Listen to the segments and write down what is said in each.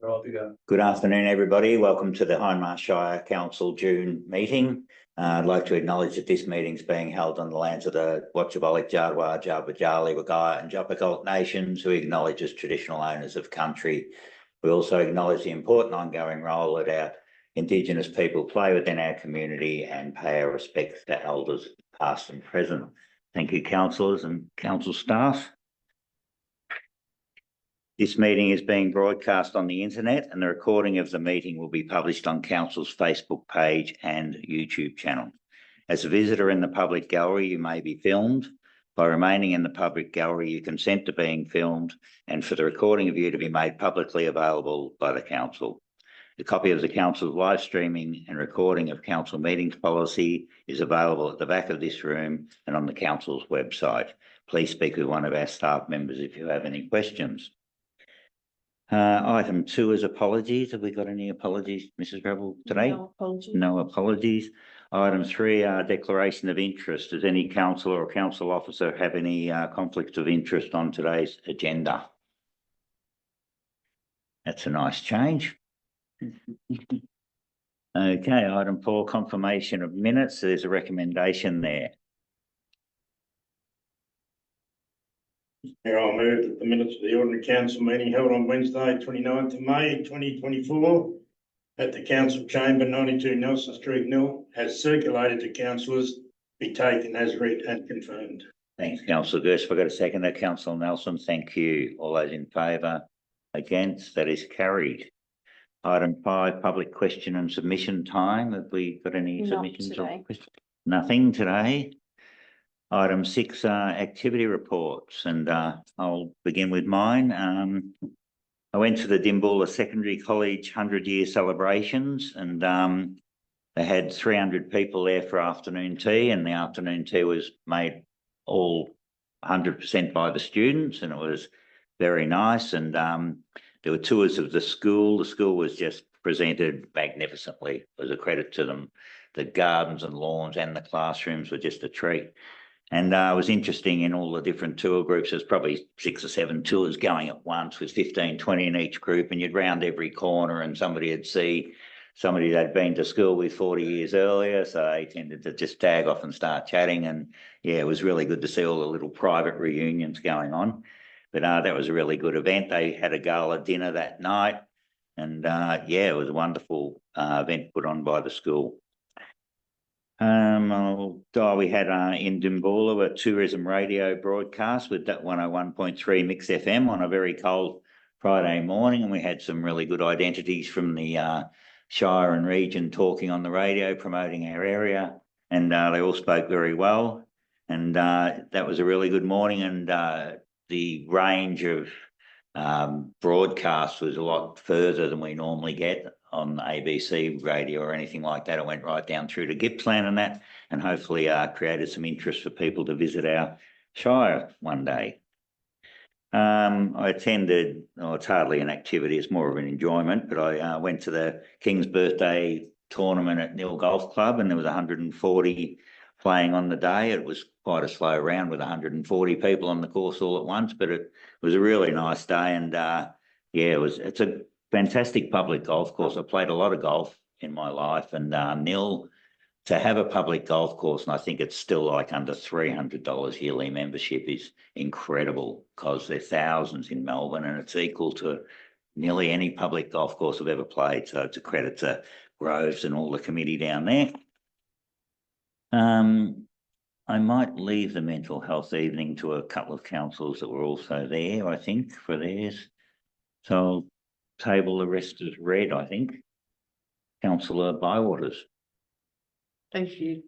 Good afternoon, everybody. Welcome to the Hindmarsh Shire Council June meeting. I'd like to acknowledge that this meeting is being held on the lands of the Watchabalek, Jardwa, Jarbajali, Wagaya and Jopakalt nations, who acknowledge as traditional owners of country. We also acknowledge the important ongoing role that our Indigenous people play within our community and pay our respects to elders past and present. Thank you, councillors and council staff. This meeting is being broadcast on the internet and the recording of the meeting will be published on Council's Facebook page and YouTube channel. As a visitor in the public gallery, you may be filmed. By remaining in the public gallery, you consent to being filmed and for the recording of you to be made publicly available by the Council. A copy of the Council's live streaming and recording of Council meetings policy is available at the back of this room and on the Council's website. Please speak with one of our staff members if you have any questions. Item 2 is apologies. Have we got any apologies, Mrs. Gravel, today? No apologies. No apologies. Item 3, declaration of interest. Does any councillor or council officer have any conflicts of interest on today's agenda? That's a nice change. Okay, item 4, confirmation of minutes. There's a recommendation there. I'll move that the minutes of the ordinary council meeting held on Wednesday, 29th of May 2024 at the council chamber, 92 Nelson Street, Nil, as circulated to councillors, be taken as read and confirmed. Thanks, Councillor Gerst. If I got a second, Councillor Nelson. Thank you. All those in favour? Against? That is carried. Item 5, public question and submission time. Have we got any submissions or questions? Nothing today. Item 6, activity reports, and I'll begin with mine. I went to the Dimboola Secondary College 100-year celebrations, and they had 300 people there for afternoon tea, and the afternoon tea was made all 100% by the students, and it was very nice. And there were tours of the school. The school was just presented magnificently. It was a credit to them. The gardens and lawns and the classrooms were just a treat. And it was interesting in all the different tour groups. There's probably 6 or 7 tours going at once with 15, 20 in each group, and you'd round every corner and somebody would see somebody they'd been to school with 40 years earlier. So they tended to just tag off and start chatting. And yeah, it was really good to see all the little private reunions going on. But that was a really good event. They had a gala dinner that night. And yeah, it was a wonderful event put on by the school. We had in Dimboola a tourism radio broadcast with that 101.3 Mix FM on a very cold Friday morning, and we had some really good identities from the Shire and region talking on the radio, promoting our area, and they all spoke very well. And that was a really good morning, and the range of broadcasts was a lot further than we normally get on ABC radio or anything like that. It went right down through to Gippsland and that, and hopefully created some interest for people to visit our Shire one day. I attended, it's hardly an activity, it's more of an enjoyment, but I went to the King's Birthday tournament at Nil Golf Club, and there was 140 playing on the day. It was quite a slow round with 140 people on the course all at once, but it was a really nice day. And yeah, it's a fantastic public golf course. I played a lot of golf in my life, and Nil, to have a public golf course, and I think it's still like under $300 yearly membership, is incredible, because there are thousands in Melbourne and it's equal to nearly any public golf course I've ever played. So it's a credit to Groves and all the committee down there. I might leave the mental health evening to a couple of councils that were also there, I think, for theirs. So I'll table the rest as read, I think. Councillor Bywaters. Thank you.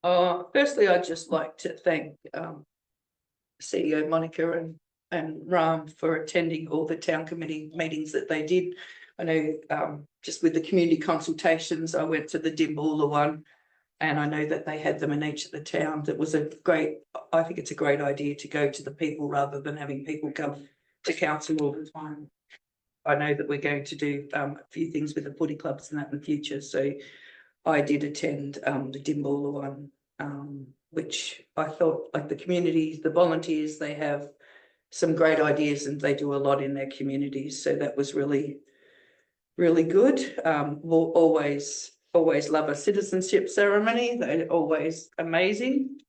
Firstly, I'd just like to thank CEO Monica and Ram for attending all the town committee meetings that they did. I know just with the community consultations, I went to the Dimboola one, and I know that they had them in each of the towns. It was I think it's a great idea to go to the people rather than having people come to council all the time. I know that we're going to do a few things with the footy clubs and that in the future. So I did attend the Dimboola one, which I felt like the community, the volunteers, they have some great ideas, and they do a lot in their communities. So that was really, really good. We'll always love a citizenship ceremony. They're always amazing.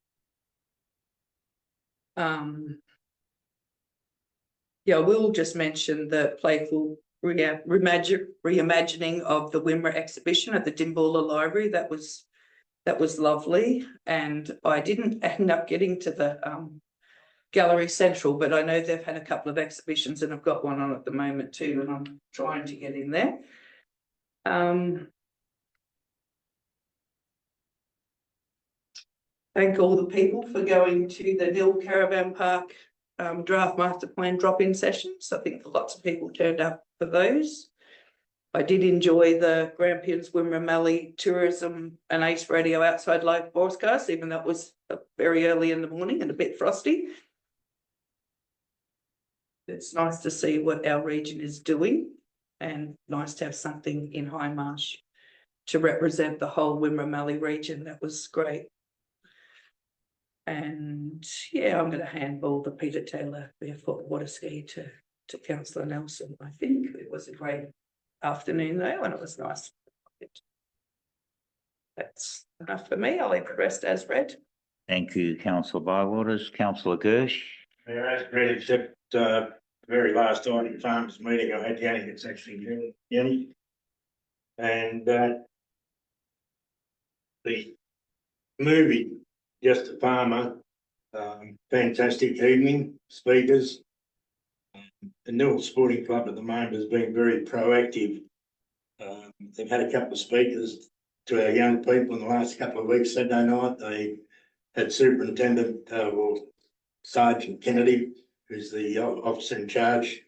Yeah, we'll just mention the playful reimagining of the Wimmera exhibition at the Dimboola Library. That was lovely, and I didn't end up getting to the Gallery Central, but I know they've had a couple of exhibitions, and I've got one on at the moment too, and I'm trying to get in there. Thank all the people for going to the Nil Caravan Park draft master plan drop-in sessions. I think lots of people turned up for those. I did enjoy the Grampians Wimmera Mallee Tourism and Ace Radio outside live broadcast, even though it was very early in the morning and a bit frosty. It's nice to see what our region is doing, and nice to have something in Hindmarsh to represent the whole Wimmera Mallee region. That was great. And yeah, I'm going to handball the Peter Taylor barefoot water ski to Councillor Nelson. I think it was a great afternoon though, and it was nice. That's enough for me. I'll leave the rest as read. Thank you, Councillor Bywaters. Councillor Gersh. Yeah, as read, except very last item farmers meeting I had Yanni, it's actually Yanni. And the movie Just a Farmer, fantastic evening, speakers. The Nil Sporting Club at the moment has been very proactive. They've had a couple of speakers to our young people in the last couple of weeks. Saturday night, they had Superintendent Sergeant Kennedy, who's the officer in charge,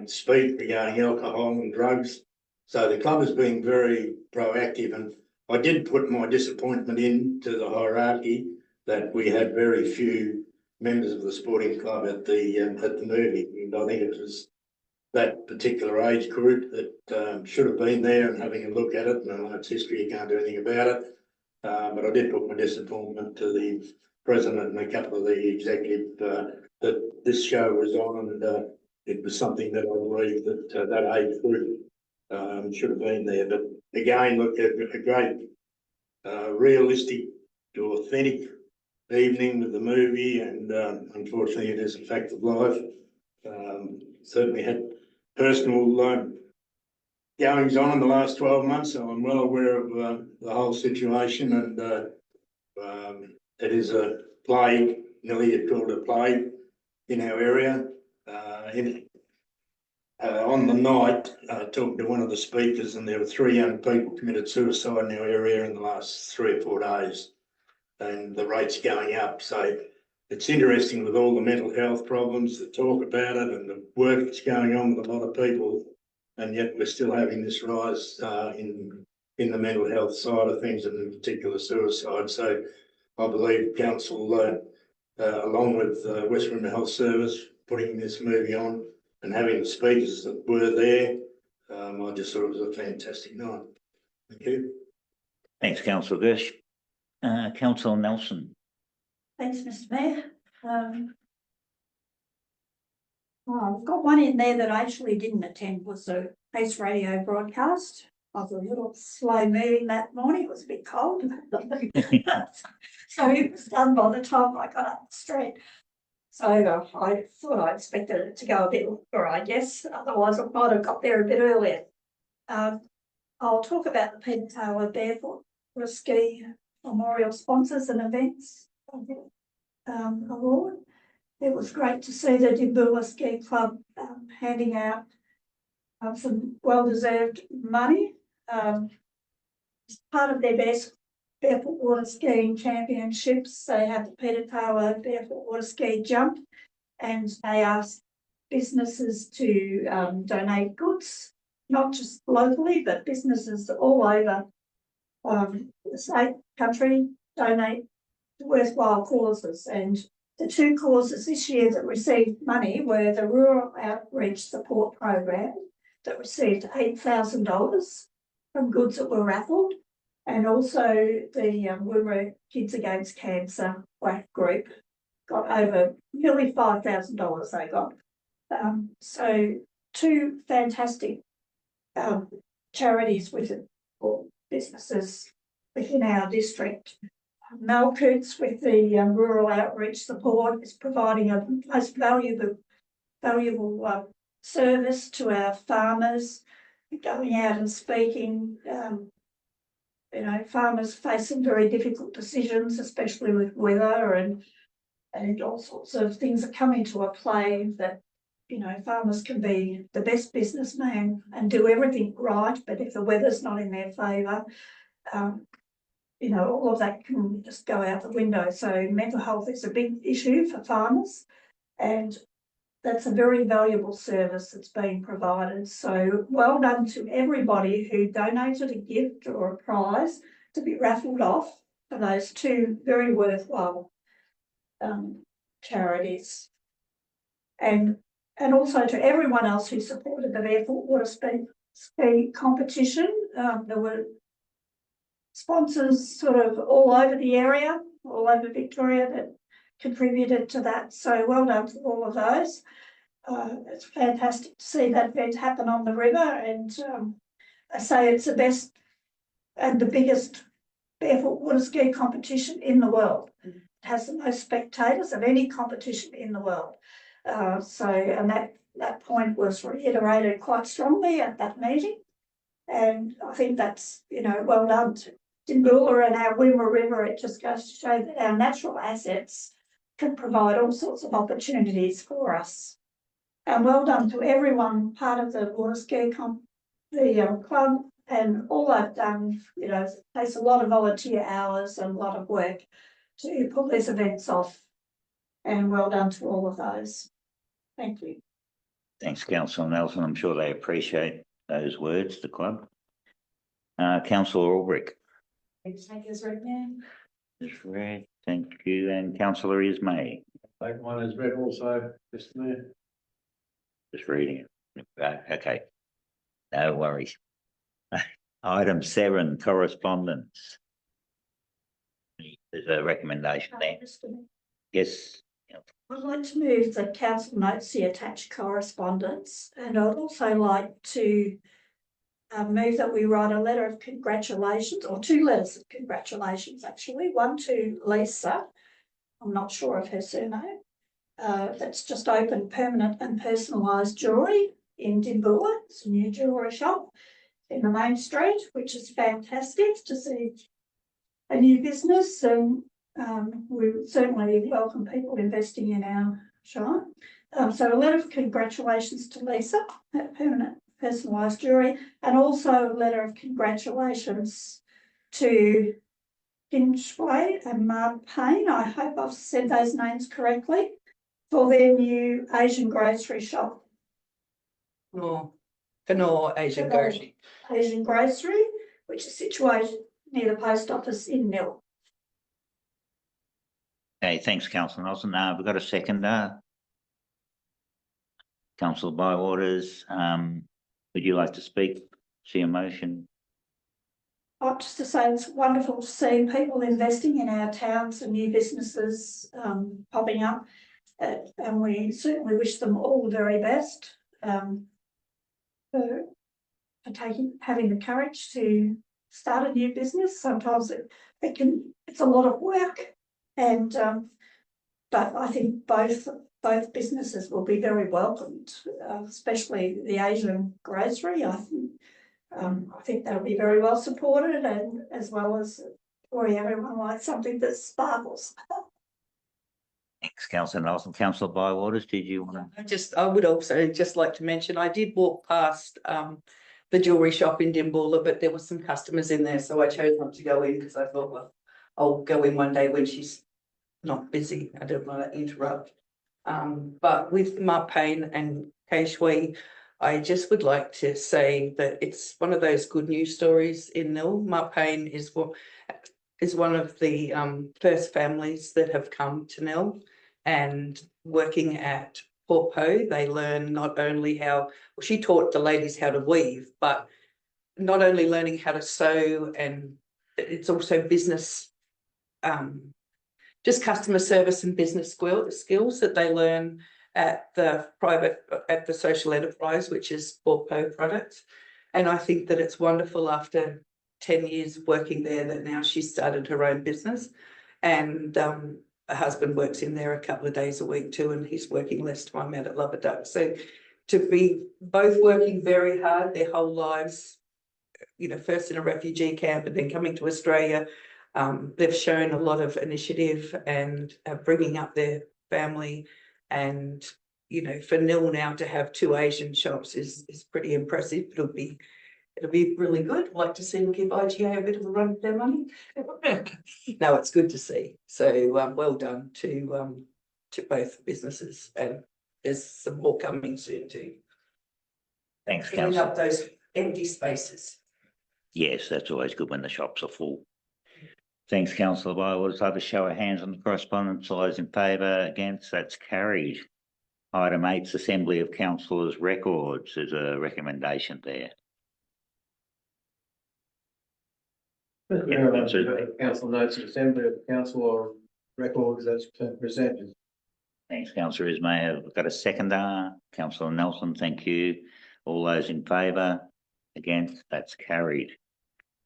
speak regarding alcohol and drugs. So the club has been very proactive, and I did put my disappointment into the hierarchy that we had very few members of the sporting club at the movie. And I think it was that particular age group that should have been there and having a look at it. And I know it's history, you can't do anything about it. But I did put my disappointment to the president and a couple of the executive that this show was on, and it was something that I believe that that age group should have been there. But again, look at a great realistic to authentic evening with the movie, and unfortunately it is a fact of life. Certainly had personal goings on in the last 12 months, so I'm well aware of the whole situation, and it is a plague, nearly it's called a plague in our area. On the night, talking to one of the speakers, and there were 3 young people committed suicide in our area in the last 3 or 4 days, and the rate's going up. So it's interesting with all the mental health problems that talk about it and the work that's going on with a lot of people, and yet we're still having this rise in the mental health side of things, and in particular suicide. So I believe council, along with West Wimmera Health Service, putting this movie on and having the speakers that were there, I just thought it was a fantastic night. Thank you. Thanks, Councillor Gersh. Councillor Nelson. Thanks, Mr. Mayor. I've got one in there that I actually didn't attend, was the Ace Radio broadcast. I was a little slow moving that morning. It was a bit cold. So it was done by the time I got up the street. So I thought I expected it to go a bit longer, I guess. Otherwise, I might have got there a bit earlier. I'll talk about the Peter Taylor Barefoot Ski Memorial Sponsors and Events Award. It was great to see the Dimboola Ski Club handing out some well-deserved money. As part of their best barefoot water skiing championships, they have the Peter Taylor Barefoot Water Ski Jump, and they ask businesses to donate goods, not just locally, but businesses all over the state, country, donate to worthwhile causes. And the 2 causes this year that received money were the Rural Outreach Support Program, that received $8,000 from goods that were raffled, and also the Wimmera Kids Against Cancer Black Group got over nearly $5,000 they got. So two fantastic charities or businesses within our district. Malcoots with the rural outreach support is providing a most valuable service to our farmers, going out and speaking. You know, farmers face some very difficult decisions, especially with weather and all sorts of things that come into a play that, you know, farmers can be the best businessman and do everything right, but if the weather's not in their favour, you know, all of that can just go out the window. So mental health is a big issue for farmers, and that's a very valuable service that's being provided. So well done to everybody who donated a gift or a prize to be raffled off for those two very worthwhile charities. And also to everyone else who supported the Barefoot Water Ski competition. There were sponsors sort of all over the area, all over Victoria, that contributed to that. So well done to all of those. It's fantastic to see that event happen on the river, and I say it's the best and the biggest barefoot water ski competition in the world. It has the most spectators of any competition in the world. And that point was reiterated quite strongly at that meeting, and I think that's, you know, well done to Dimboola and our Wimmera River. It just goes to show that our natural assets can provide all sorts of opportunities for us. And well done to everyone part of the water ski club, and all they've done. You know, it takes a lot of volunteer hours and a lot of work to pull these events off. And well done to all of those. Thank you. Thanks, Councillor Nelson. I'm sure they appreciate those words, the club. Councillor Ulbrich. Take as read, ma'am. Is read. Thank you. And Councillor Ismay. Take one as read also, Mr. Mayor. Just reading it. Okay. No worries. Item 7, correspondence. There's a recommendation there. Yes. I'd like to move that council notes the attached correspondence, and I'd also like to move that we write a letter of congratulations, or 2 letters of congratulations actually. One to Lisa, I'm not sure of her surname, that's just opened permanent and personalised jewellery in Dimboola. It's a new jewellery shop in the main street, which is fantastic to see a new business, and we certainly welcome people investing in our shire. So a letter of congratulations to Lisa at Permanent Personalised Jewellery, and also a letter of congratulations to Hinchway and Mark Payne. I hope I've said those names correctly, for their new Asian grocery shop. Canor Asian grocery. Asian grocery, which is situated near the post office in Mill. Okay, thanks, Councillor Nelson. We've got a seconder. Councillor Bywaters, would you like to speak? See a motion? Just to say it's wonderful to see people investing in our towns and new businesses popping up, and we certainly wish them all the very best for having the courage to start a new business. Sometimes it's a lot of work, and but I think both businesses will be very welcomed, especially the Asian grocery. I think that'll be very well supported, and as well as everyone likes something that sparkles. Thanks, Councillor Nelson. Councillor Bywaters, did you want to? I would also just like to mention, I did walk past the jewellery shop in Dimboola, but there were some customers in there, so I chose not to go in because I thought, well, I'll go in one day when she's not busy. I don't want to interrupt. But with Mark Payne and Kay Shui, I just would like to say that it's one of those good news stories in Nil. Mark Payne is one of the first families that have come to Nil, and working at Porpo, they learn not only she taught the ladies how to weave, but not only learning how to sew, and it's also business just customer service and business skills that they learn at the social enterprise, which is Borpo Products. And I think that it's wonderful after 10 years working there that now she's started her own business. And her husband works in there a couple of days a week too, and he's working less time out at Lubber Duck. So to be both working very hard their whole lives, you know, first in a refugee camp and then coming to Australia, they've shown a lot of initiative and bringing up their family. And, you know, for Nil now to have 2 Asian shops is pretty impressive. It'll be really good. I'd like to see them give IGA a bit of a run for their money. No, it's good to see. So well done to both businesses, and there's some more coming soon too. Thanks, Filling councillor. up those empty spaces. Yes, that's always good when the shops are full. Thanks, councillor Bywater. Have a show of hands on the correspondence. All those in favour, against, that's carried. Item 8, Assembly of Councillors Records. There's a recommendation there. That's it. Council notes, Assembly of Council Records that's been presented. Thanks, councillor Ismay. I've got a seconder. Councillor Nelson, thank you. All those in favour, against, that's carried.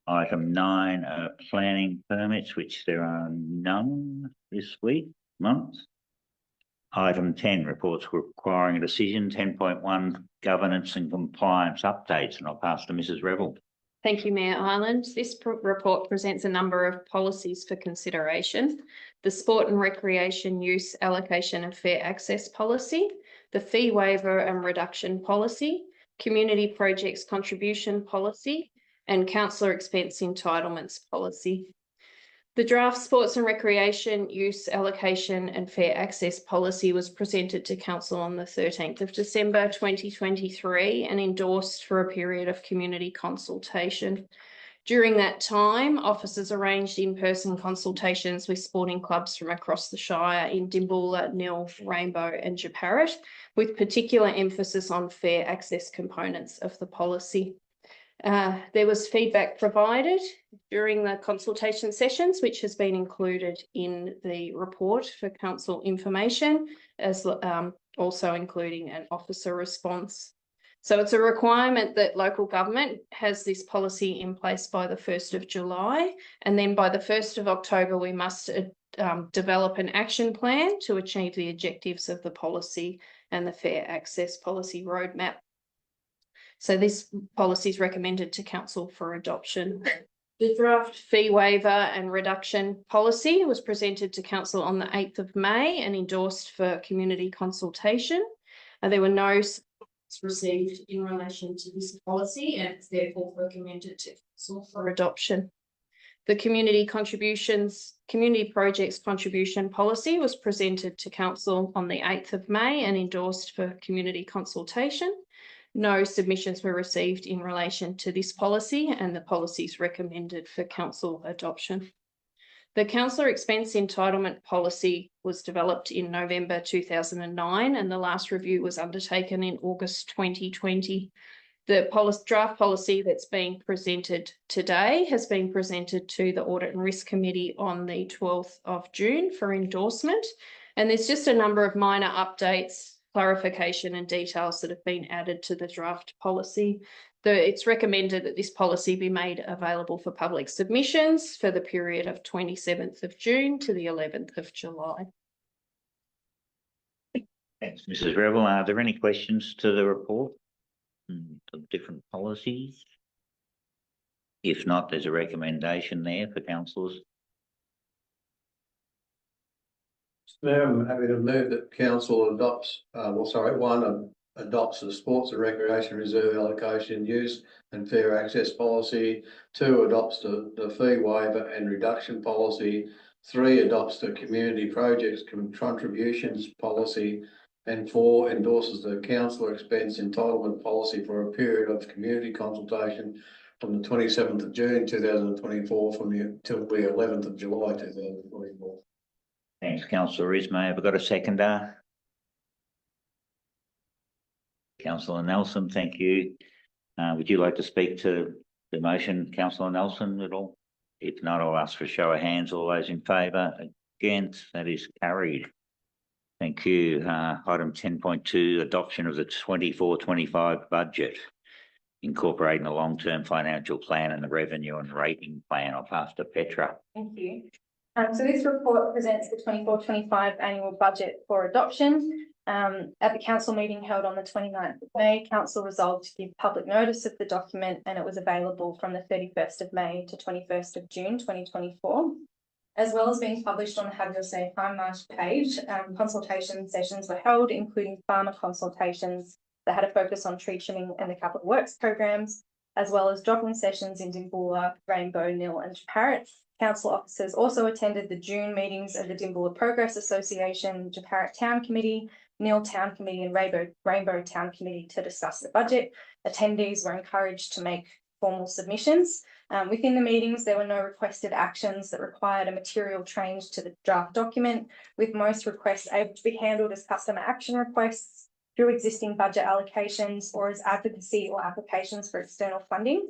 Item 9, planning permits, which there are none this month. Item 10, reports requiring a decision. 10.1, governance and compliance updates, and I'll pass to Mrs. Revel. Thank you, Mayor Ireland. This report presents a number of policies for consideration. The Sport and Recreation Use Allocation and Fair Access Policy, the Fee Waiver and Reduction Policy, Community Projects Contribution Policy, and Councillor Expense Entitlements Policy. The draft Sports and Recreation Use Allocation and Fair Access Policy was presented to Council on the 13th of December 2023 and endorsed for a period of community consultation. During that time, officers arranged in-person consultations with sporting clubs from across the Shire in Dimboola, Nil, Rainbow and Jeparit, with particular emphasis on fair access components of the policy. There was feedback provided during the consultation sessions, which has been included in the report for council information, as also including an officer response. So it's a requirement that local government has this policy in place by the 1st of July, and then by the 1st of October, we must develop an action plan to achieve the objectives of the policy and the Fair Access Policy Roadmap. So this policy is recommended to council for adoption. The draft fee waiver and reduction policy was presented to council on the 8th of May and endorsed for community consultation. There were no supports received in relation to this policy, and it's therefore recommended to council for adoption. The community projects contribution policy was presented to council on the 8th of May and endorsed for community consultation. No submissions were received in relation to this policy, and the policy is recommended for council adoption. The councillor expense entitlement policy was developed in November 2009, and the last review was undertaken in August 2020. The draft policy that's being presented today has been presented to the Audit and Risk Committee on the 12th of June for endorsement, and there's just a number of minor updates, clarification and details that have been added to the draft policy. It's recommended that this policy be made available for public submissions for the period of 27th of June to the 11th of July. Thanks, Mrs. Revel. Are there any questions to the report of different policies? If not, there's a recommendation there for councillors. Mayor, I'm happy to move that council adopts, adopts the Sports and Recreation Reserve Allocation Use and Fair Access Policy. 2, adopts the Fee Waiver and Reduction Policy. 3, adopts the Community Projects Contributions Policy. And 4, endorses the Councillor Expense Entitlement Policy for a period of community consultation from the 27th of June 2024 till the 11th of July 2024. Thanks, councillor Ismay. Have I got a seconder? Councillor Nelson, thank you. Would you like to speak to the motion, councillor Nelson, at all? If not, I'll ask for a show of hands. All those in favour, Against, that is carried. Thank you. Item 10.2, adoption of the 24-25 budget, incorporating the long-term financial plan and the revenue and rating plan. I'll pass to Petra. Thank you. So this report presents the 24-25 annual budget for adoption. At the council meeting held on the 29th of May, council resolved to give public notice of the document, and it was available from the 31st of May to 21st of June 2024. As well as being published on the Have Your Say Hindmarsh page, consultation sessions were held, including farmer consultations that had a focus on tree trimming and the capital works programs, as well as drop-in sessions in Dimboola, Rainbow, Nil and Japarut. Council officers also attended the June meetings of the Dimboola Progress Association, Japarut Town Committee, Nil Town Committee and Rainbow Town Committee to discuss the budget. Attendees were encouraged to make formal submissions. Within the meetings, there were no requested actions that required a material change to the draft document, with most requests able to be handled as customer action requests through existing budget allocations or as advocacy or applications for external funding.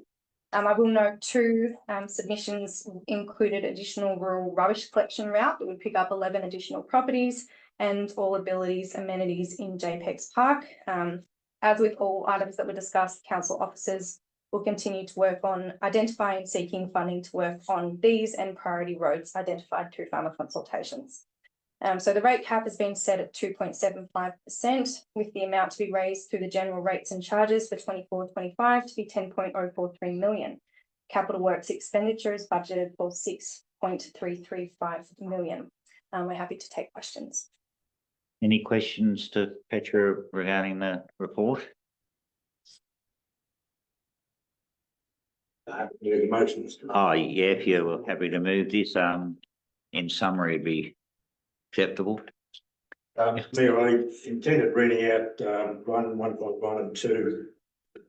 I will note two submissions included additional rural rubbish collection route that would pick up 11 additional properties and all abilities amenities in JPEG's Park. As with all items that were discussed, council officers will continue to work on identifying and seeking funding to work on these and priority roads identified through farmer consultations. So the rate cap has been set at 2.75%, with the amount to be raised through the general rates and charges for 24-25 to be 10.043 million. Capital works expenditure is budgeted for 6.335 million. We're happy to take questions. Any questions to Petra regarding the report? The motion, Mr. Oh, yeah, if you're happy to move this, in summary, it'd be acceptable. Mayor, I intended reading out 1.1 and 2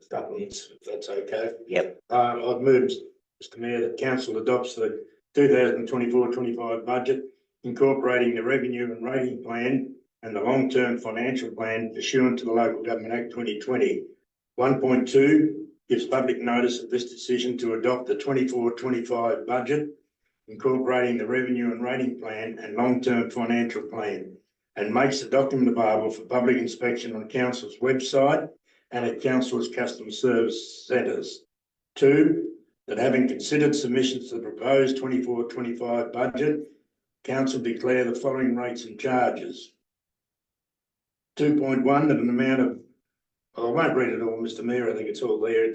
supplements, if that's okay. Yep. I've moved, Mr. Mayor, that council adopts the 2024-25 budget, incorporating the revenue and rating plan and the long-term financial plan pursuant to the Local Government Act 2020. 1.2 gives public notice of this decision to adopt the 24-25 budget, incorporating the revenue and rating plan and long-term financial plan, and makes the document available for public inspection on council's website and at council's customer service centres. 2, that having considered submissions to the proposed 24-25 budget, council declare the following rates and charges. 2.1, that an amount of, I won't read it all, Mr. Mayor, I think it's all there.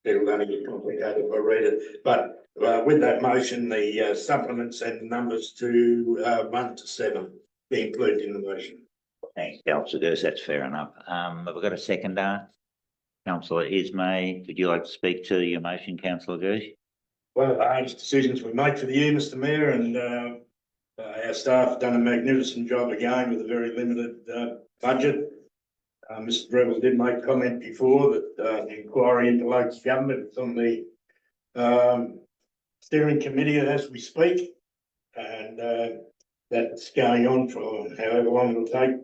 It'll only get complicated if I read it. But with that motion, the supplements and numbers to 1 to 7 be included in the motion. Thanks, Councillor Gerst, that's fair enough. Have we got a seconder? Councillor Ismay, would you like to speak to your motion, Councillor Gerst? One of the hardest decisions we make for the year, Mr. Mayor, and our staff have done a magnificent job again with a very limited budget. Mr. Breville did make comment before that the inquiry into local government is on the steering committee as we speak, and that's going on for however long it'll take.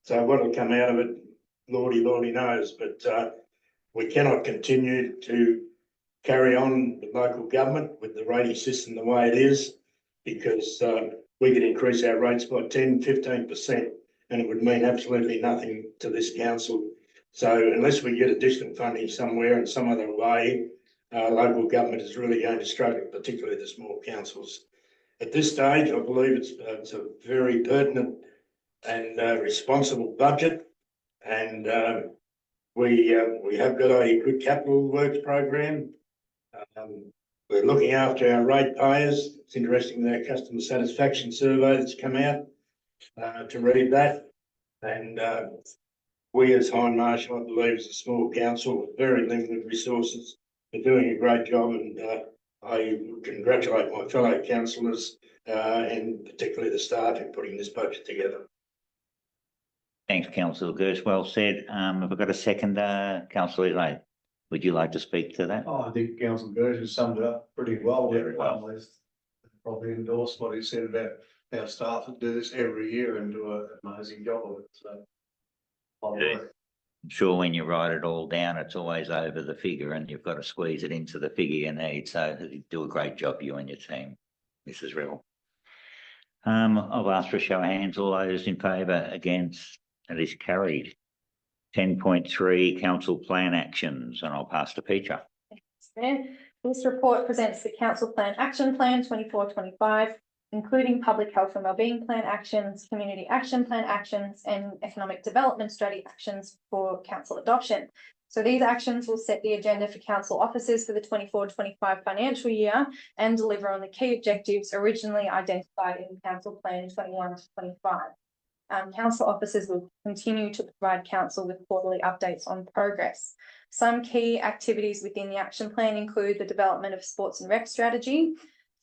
So what will come out of it, Lordy knows, but we cannot continue to carry on with local government with the rating system the way it is, because we could increase our rates by 10-15%. And it would mean absolutely nothing to this council. So unless we get additional funding somewhere in some other way, local government is really going to struggle, particularly the small councils. At this stage, I believe it's a very pertinent and responsible budget, and we have got a good capital works program. We're looking after our ratepayers. It's interesting that our customer satisfaction survey that's come out. To read that, and we as Hindmarsh, I believe, as a small council with very limited resources, are doing a great job, and I congratulate my fellow councillors and particularly the staff in putting this budget together. Thanks, Councillor Gerst. Well said. Have we got a seconder? Councillor Ismay, would you like to speak to that? Oh, I think Councillor Gersh has summed it up pretty well. Very well. Probably endorsed what he said about our staff that do this every year and do an amazing job of it. So, I'm sure when you write it all down, it's always over the figure, and you've got to squeeze it into the figure you need. So you do a great job, you and your team, Mrs. Reville. I've asked for a show of hands. All those in favour, against, that is carried. 10.3, council plan actions, and I'll pass to Petra. Chair. This report presents the Council Plan Action Plan 24-25, including public health and wellbeing plan actions, community action plan actions, and economic development strategy actions for council adoption. So these actions will set the agenda for council officers for the 24-25 financial year and deliver on the key objectives originally identified in Council Plan 21-25. Council officers will continue to provide council with quarterly updates on progress. Some key activities within the action plan include the development of sports and rec strategy,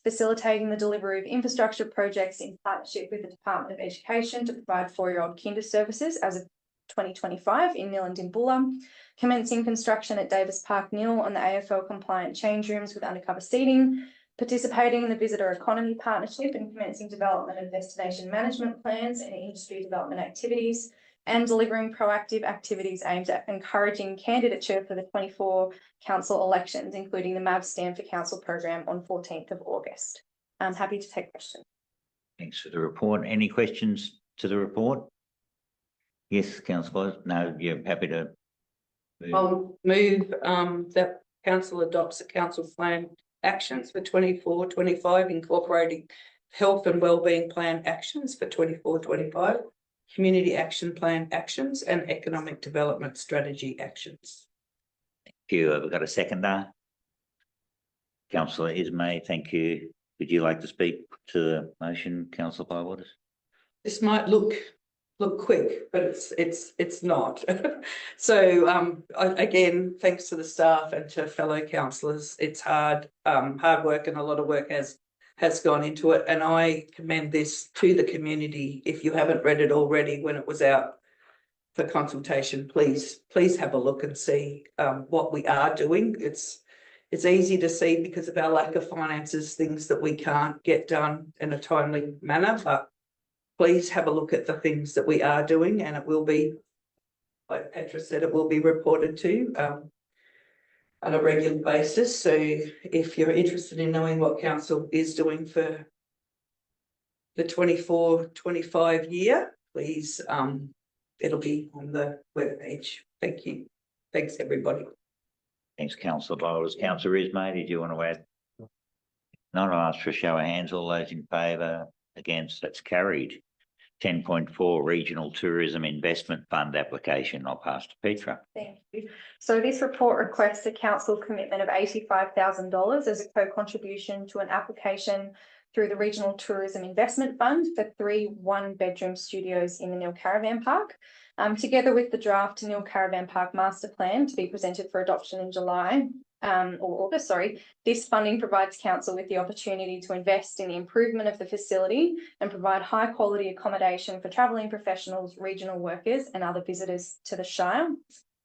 facilitating the delivery of infrastructure projects in partnership with the Department of Education to provide 4-year-old kinder services as of 2025 in Nil and Dimbulla, commencing construction at Davis Park Nil on the AFL compliant change rooms with undercover seating, participating in the Visitor Economy Partnership and commencing development of destination management plans and industry development activities, and delivering proactive activities aimed at encouraging candidature for the 24 council elections, including the MAV Stand for Council program on 14th of August. I'm happy to take questions. Thanks for the report. Any questions to the report? Yes, councillor. No, you're happy to. I'll move that council adopts a council plan actions for 24-25, incorporating health and wellbeing plan actions for 24-25, community action plan actions, and economic development strategy actions. Thank you. Have we got a seconder? Councillor Ismay, thank you. Would you like to speak to the motion, councillor Bywaters? This might look quick, but it's not. So again, thanks to the staff and to fellow councillors, it's hard work, and a lot of work has gone into it, and I commend this to the community. If you haven't read it already, when it was out for consultation, please have a look and see what we are doing. It's easy to see because of our lack of finances, things that we can't get done in a timely manner, but please have a look at the things that we are doing, and it will be, like Petra said, it will be reported to on a regular basis. So if you're interested in knowing what council is doing for the 24-25 year, please, it'll be on the webpage. Thank you. Thanks, everybody. Thanks, councillor Bywaters. Councillor Ismay, did you want to add? Not asked for a show of hands. All those in favour, against, that's carried. 10.4, Regional Tourism Investment Fund application. I'll pass to Petra. Thank you. So this report requests a council commitment of $85,000 as a co-contribution to an application through the Regional Tourism Investment Fund for 3 one-bedroom studios in the Nil Caravan Park, together with the draft Nil Caravan Park Master Plan to be presented for adoption in July. Or August, sorry. This funding provides council with the opportunity to invest in the improvement of the facility and provide high quality accommodation for travelling professionals, regional workers and other visitors to the Shire.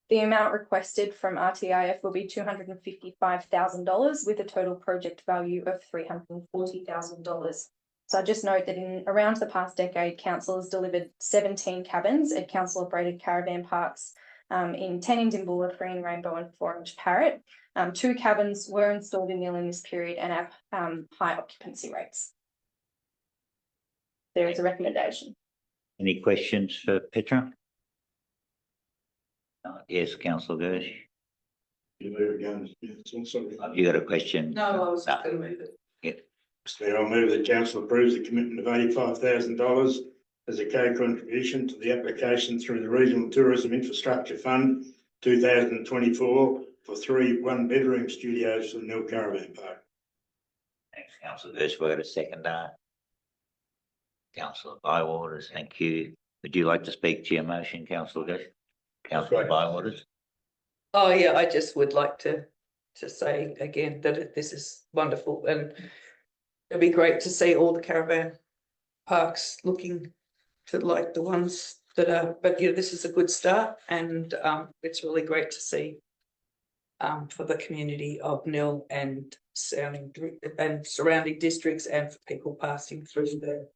The amount requested from RTIF will be $255,000 with a total project value of $340,000. So I just note that in around the past decade, council has delivered 17 cabins at council operated caravan parks, in 10 in Dimbulla, 3 in Rainbow and 4 in Parrot. 2 cabins were installed in Nil in this period and have high occupancy rates. There is a recommendation. Any questions for Petra? Yes, councillor Gersh. You move again. Sorry. Have you got a question? No, I was going to move it. Mayor, I move that council approves the commitment of $85,000 as a co-contribution to the application through the Regional Tourism Infrastructure Fund 2024 for 3 one-bedroom studios for the Nil Caravan Park. Thanks, councillor Gersh. We've got a seconder. Councillor Bywaters, thank you. Would you like to speak to your motion, councillor Gersh? Councillor Bywaters. Oh yeah, I just would like to say again that this is wonderful, and it'd be great to see all the caravan parks looking to like the ones that are, but you know, this is a good start, and it's really great to see for the community of Nil and surrounding districts and for people passing through there.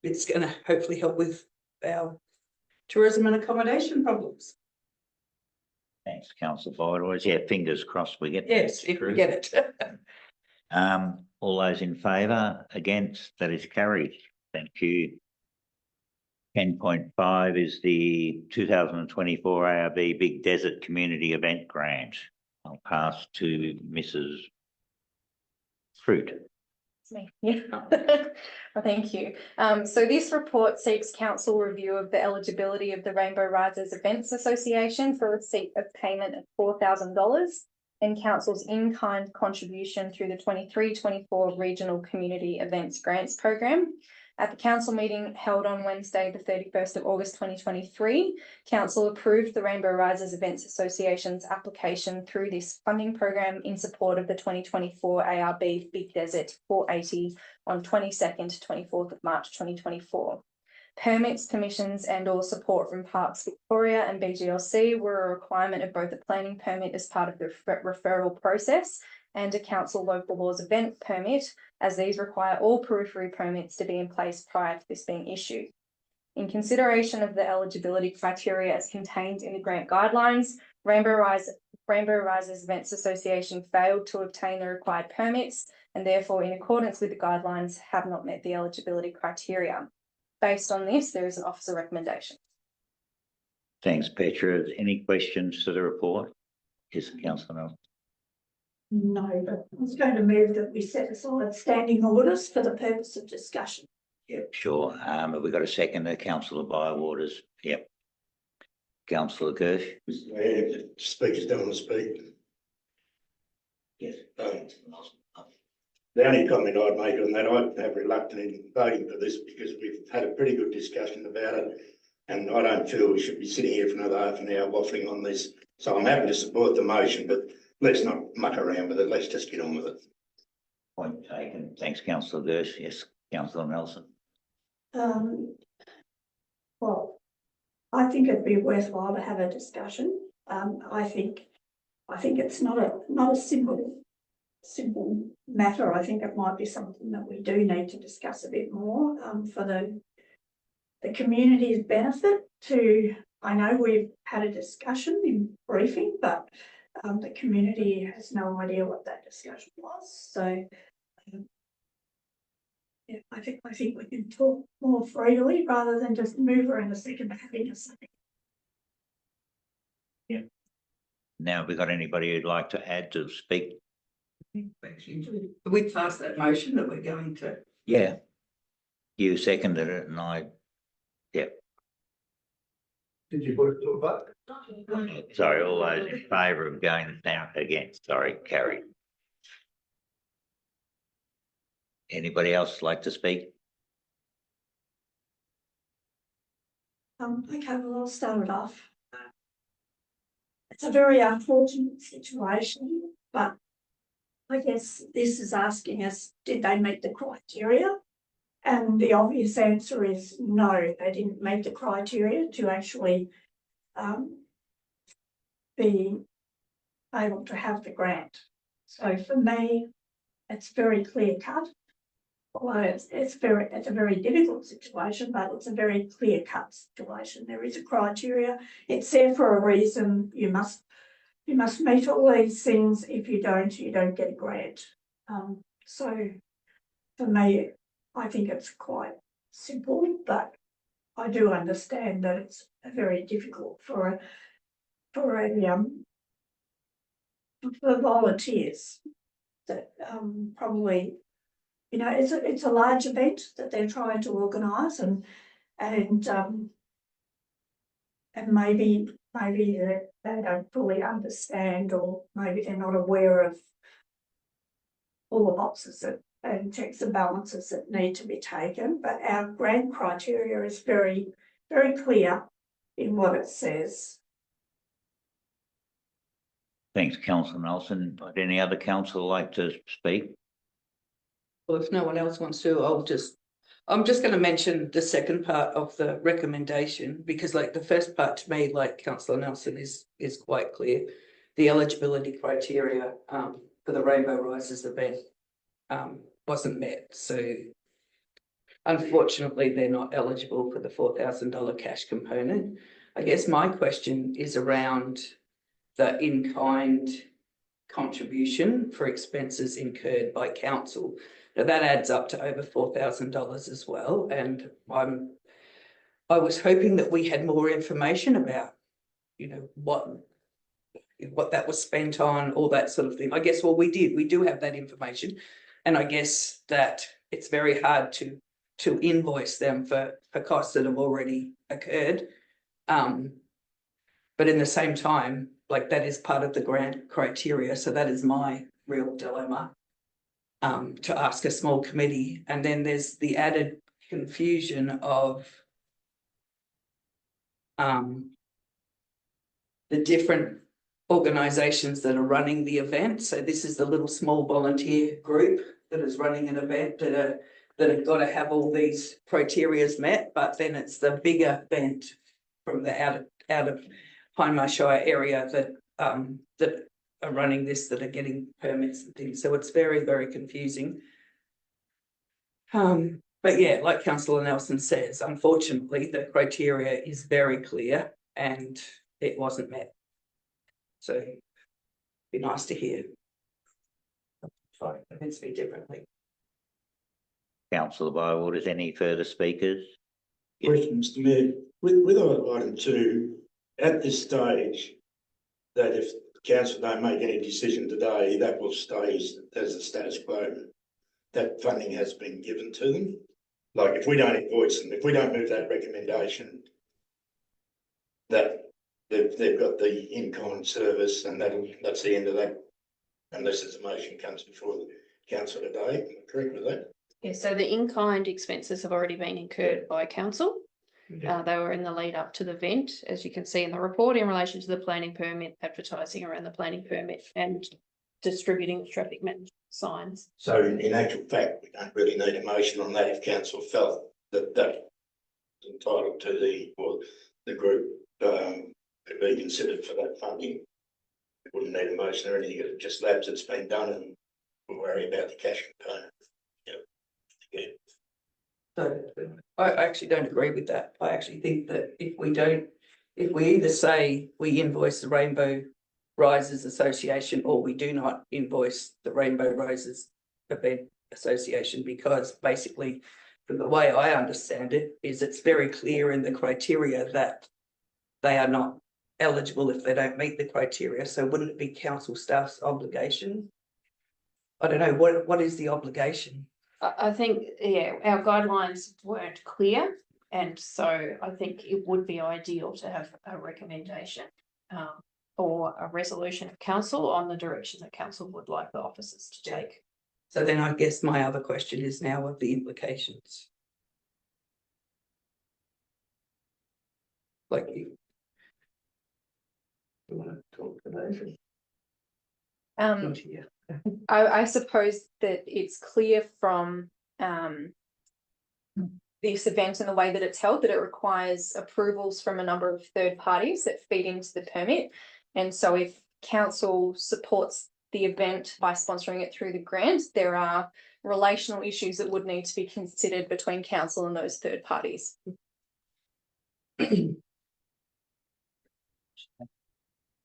It's going to hopefully help with our tourism and accommodation problems. Thanks, councillor Bywaters. Yeah, fingers crossed we get Yes, if we get it. All those in favour, against, that is carried. Thank you. 10.5 is the 2024 ARB Big Desert Community Event Grant. I'll pass to Mrs. Fruit. It's me. Yeah. Well, thank you. So this report seeks council review of the eligibility of the Rainbow Risers Events Association for receipt of payment of $4,000 and council's in-kind contribution through the 23-24 Regional Community Events Grants Program. At the council meeting held on Wednesday, the 31st of August 2023, council approved the Rainbow Risers Events Association's application through this funding program in support of the 2024 ARB Big Desert 480 on 22nd to 24th of March 2024. Permits, permissions and or support from Parks Victoria and BGLC were a requirement of both a planning permit as part of the referral process and a council local laws event permit, as these require all periphery permits to be in place prior to this being issued. In consideration of the eligibility criteria as contained in the grant guidelines, Rainbow Risers Events Association failed to obtain the required permits and therefore, in accordance with the guidelines, have not met the eligibility criteria. Based on this, there is an officer recommendation. Thanks, Petra. Any questions to the report? Yes, Councillor Nelson. No, but I was going to move that we set aside standing orders for the purpose of discussion. Yep, sure. Have we got a second? Councillor Bywater's. Yep. Councillor Gersh. Yeah, speakers don't want to speak. Yes. The only comment I'd make on that, I have reluctant in voting for this because we've had a pretty good discussion about it. And I don't feel we should be sitting here for another half an hour waffling on this. So I'm happy to support the motion, but let's not muck around with it. Let's just get on with it. Point taken. Thanks, Councillor Gersh. Yes, Councillor Nelson. Well, I think it'd be worthwhile to have a discussion. I think it's not a simple matter. I think it might be something that we do need to discuss a bit more for the community's benefit. I know we've had a discussion in briefing, but the community has no idea what that discussion was. So yeah, I think we can talk more freely rather than just move around a second having a second. Yeah. Now, have we got anybody who'd like to add to speak? We passed that motion that we're going to. Yeah. You seconded it and yep. Did you put it to a vote? Sorry, all those in favour of going down against, sorry, carried. Anybody else like to speak? Okay, well, I'll start it off. It's a very unfortunate situation, but I guess this is asking us, did they meet the criteria? And the obvious answer is no, they didn't meet the criteria to actually be able to have the grant. So for me, it's very clear cut. Although it's a very difficult situation, but it's a very clear cut situation. There is a criteria. It's there for a reason. You must meet all these things. If you don't get a grant. So for me, I think it's quite simple, but I do understand that it's very difficult for volunteers that probably, you know, it's a large event that they're trying to organise, and maybe they don't fully understand, or maybe they're not aware of all the boxes and checks and balances that need to be taken. But our grant criteria is very, very clear in what it says. Thanks, Councillor Nelson. Would any other councillor like to speak? Well, if no one else wants to, I'm just going to mention the second part of the recommendation, because like the first part to me, like Councillor Nelson is quite clear. The eligibility criteria for the Rainbow Risers event wasn't met. So unfortunately, they're not eligible for the $4,000 cash component. I guess my question is around the in-kind contribution for expenses incurred by council. Now that adds up to over $4,000 as well, and I was hoping that we had more information about, you know, what that was spent on, all that sort of thing. I guess, well, we do have that information. And I guess that it's very hard to invoice them for costs that have already occurred. But in the same time, like that is part of the grant criteria. So that is my real dilemma, to ask a small committee. And then there's the added confusion of the different organisations that are running the event. So this is the little small volunteer group that is running an event that have got to have all these criterias met, but then it's the bigger event from the out of Hindmarsh Shire area that that are running this, that are getting permits and things. So it's very, very confusing. But yeah, like Councillor Nelson says, unfortunately, the criteria is very clear and it wasn't met. So it'd be nice to hear. Sorry, it needs to be differently. Councillor Bywaters, any further speakers? Question, Mr Mayor, with item 2, at this stage, that if council don't make any decision today, that will stay as the status quo. That funding has been given to them. Like if we don't invoice them, if we don't move that recommendation, that they've got the in-kind service, and that's the end of that, unless there's a motion comes before the council today. Am I correct with that? Yeah, so the in-kind expenses have already been incurred by council. They were in the lead up to the event, as you can see in the report, in relation to the planning permit, advertising around the planning permit and distributing traffic management signs. So in actual fact, we don't really need a motion on that if council felt that that was entitled to the group could be considered for that funding. We wouldn't need a motion or anything. It just labs it's been done, and we'll worry about the cash component. Yeah. So I actually don't agree with that. I actually think that if we either say we invoice the Rainbow Risers Association or we do not invoice the Rainbow Risers Event Association, because basically from the way I understand it is it's very clear in the criteria that they are not eligible if they don't meet the criteria. So wouldn't it be council staff's obligation? I don't know, what is the obligation? I think, yeah, our guidelines weren't clear. And so I think it would be ideal to have a recommendation or a resolution of council on the direction that council would like the officers to take. So then I guess my other question is now of the implications. Like you want to talk about it? I suppose that it's clear from this event and the way that it's held that it requires approvals from a number of third parties that feed into the permit. And so if council supports the event by sponsoring it through the grant, there are relational issues that would need to be considered between council and those third parties.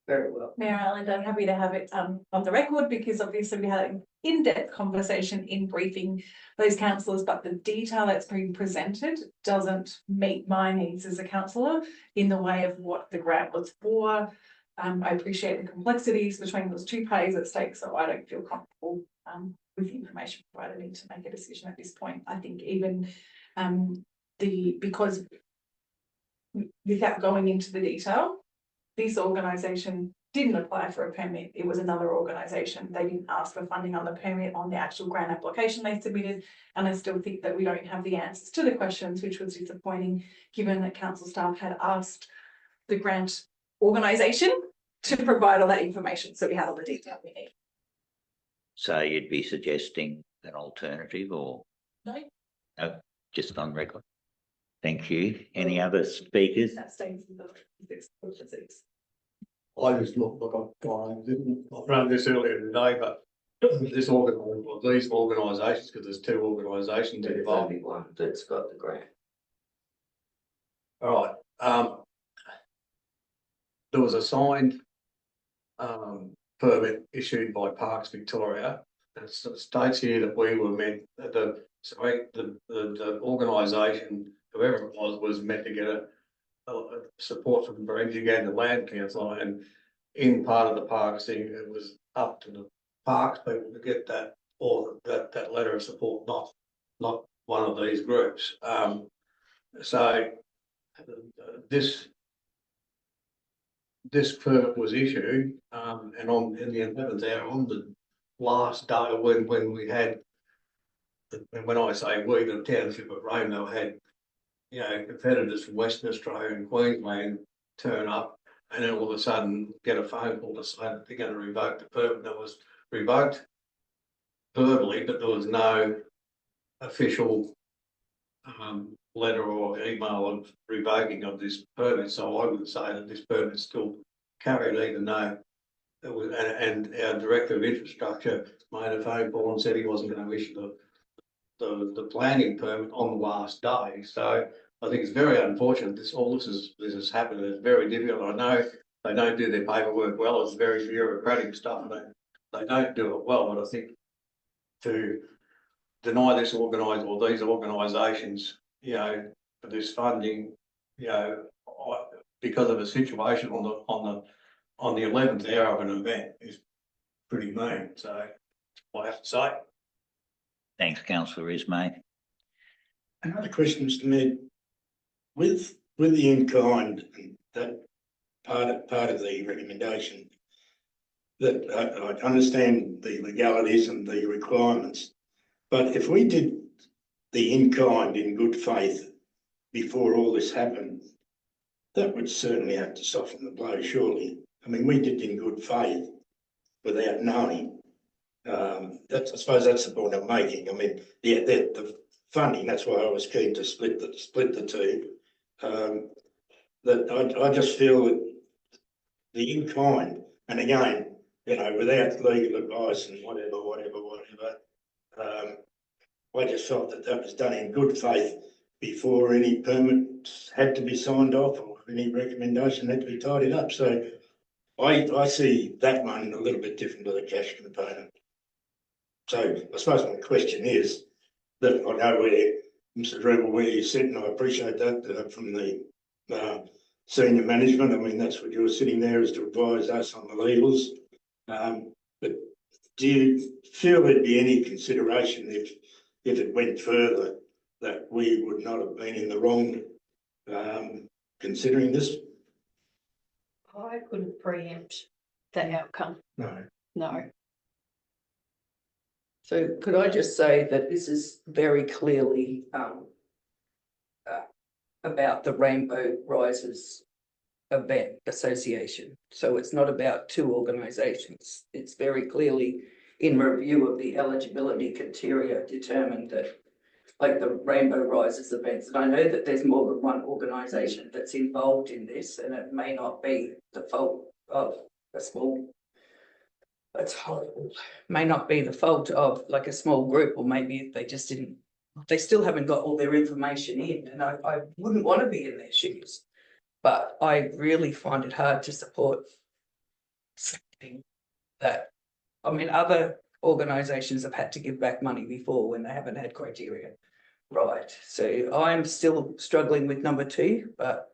Very well. Mayor Ireland, I'm happy to have it on the record, because obviously we had an in-depth conversation in briefing those councillors, but the detail that's being presented doesn't meet my needs as a councillor in the way of what the grant was for. I appreciate the complexities between those two parties at stake, so I don't feel comfortable with the information provided. I need to make a decision at this point. I think even because without going into the detail, this organisation didn't apply for a permit. It was another organisation. They didn't ask for funding on the permit on the actual grant application they submitted. And I still think that we don't have the answers to the questions, which was disappointing, given that council staff had asked the grant organisation to provide all that information. So we had all the detail we need. So you'd be suggesting an alternative, or? No. No, just on record. Thank you. Any other speakers? That stays in the six. I just look like I've run this earlier today, but these organisations, because there's two organisations There's involved. only one that's got the grant. All right. There was a signed permit issued by Parks Victoria. It states here that we were meant, the organisation, whoever it was meant to get a support from the Land Council, and in part of the parks thing, it was up to the parks people to get that, or that letter of support, not one of these groups. So this permit was issued, and in the 11th hour, on the last day when we had, and when I say we, the township of Rainbow had, you know, competitors from Western Australia and Queensland turn up, and then all of a sudden get a phone call to say that they're going to revoke the permit. That was revoked verbally, but there was no official letter or email of revoking of this permit. So I would say that this permit is still carried, even though it was, and our director of infrastructure made a phone call and said he wasn't going to issue the planning permit on the last day. So I think it's very unfortunate this has happened. It's very difficult. I know they don't do their paperwork well. It's very bureaucratic stuff, and they don't do it well. But I think to deny this these organisations, you know, for this funding, you know, because of a situation on the 11th hour of an event is pretty mean. So I have to say. Thanks, councillor Ismay. Another question, Mr. Mayor, with the in-kind, that part of the recommendation, that I understand the legalities and the requirements, but if we did the in-kind in good faith before all this happened, that would certainly have to soften the blow, surely. I mean, we did in good faith without knowing. I suppose that's the point I'm making. I mean, the funding, that's why I was keen to split the two. That I just feel that the in-kind, and again, you know, without legal advice and whatever, I just felt that was done in good faith before any permits had to be signed off or any recommendation had to be tidied up. So I see that one a little bit different to the cash component. So I suppose my question is that I know where Mr. Dribble, where you sit, and I appreciate that from the senior management. I mean, that's what you're sitting there, is to advise us on the legals. But do you feel there'd be any consideration if it went further that we would not have been in the wrong considering this? I couldn't preempt the outcome. No. So could I just say that this is very clearly about the Rainbow Risers Event Association. So it's not about two organisations. It's very clearly in review of the eligibility criteria determined that, like the Rainbow Risers events, and I know that there's more than one organisation that's involved in this, and it may not be the fault of a small, that's horrible, may not be the fault of like a small group, or maybe they just didn't, they still haven't got all their information in, and I wouldn't want to be in their shoes. But I really find it hard to support something that, I mean, other organisations have had to give back money before when they haven't had criteria. Right. So I'm still struggling with number two, but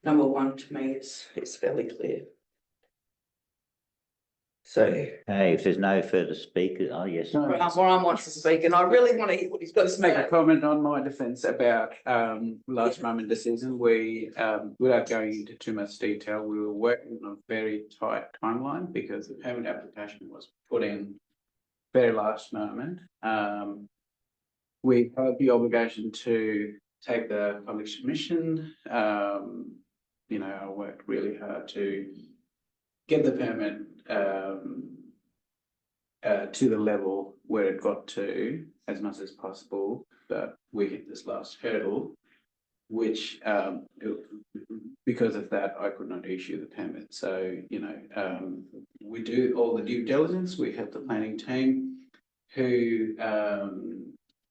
number one to me is fairly clear. So Okay, if there's no further speakers, oh yes. Ryan wants to speak, and I really want to hear what he's got to Just make a say. comment on my defence about last moment decision. We, without going into too much detail, we were working on a very tight timeline because the permit application was put in very last moment. We had the obligation to take the public submission. You know, I worked really hard to get the permit to the level where it got to as much as possible, but we hit this last hurdle, which because of that I could not issue the permit. So, you know, we do all the due diligence. We have the planning team who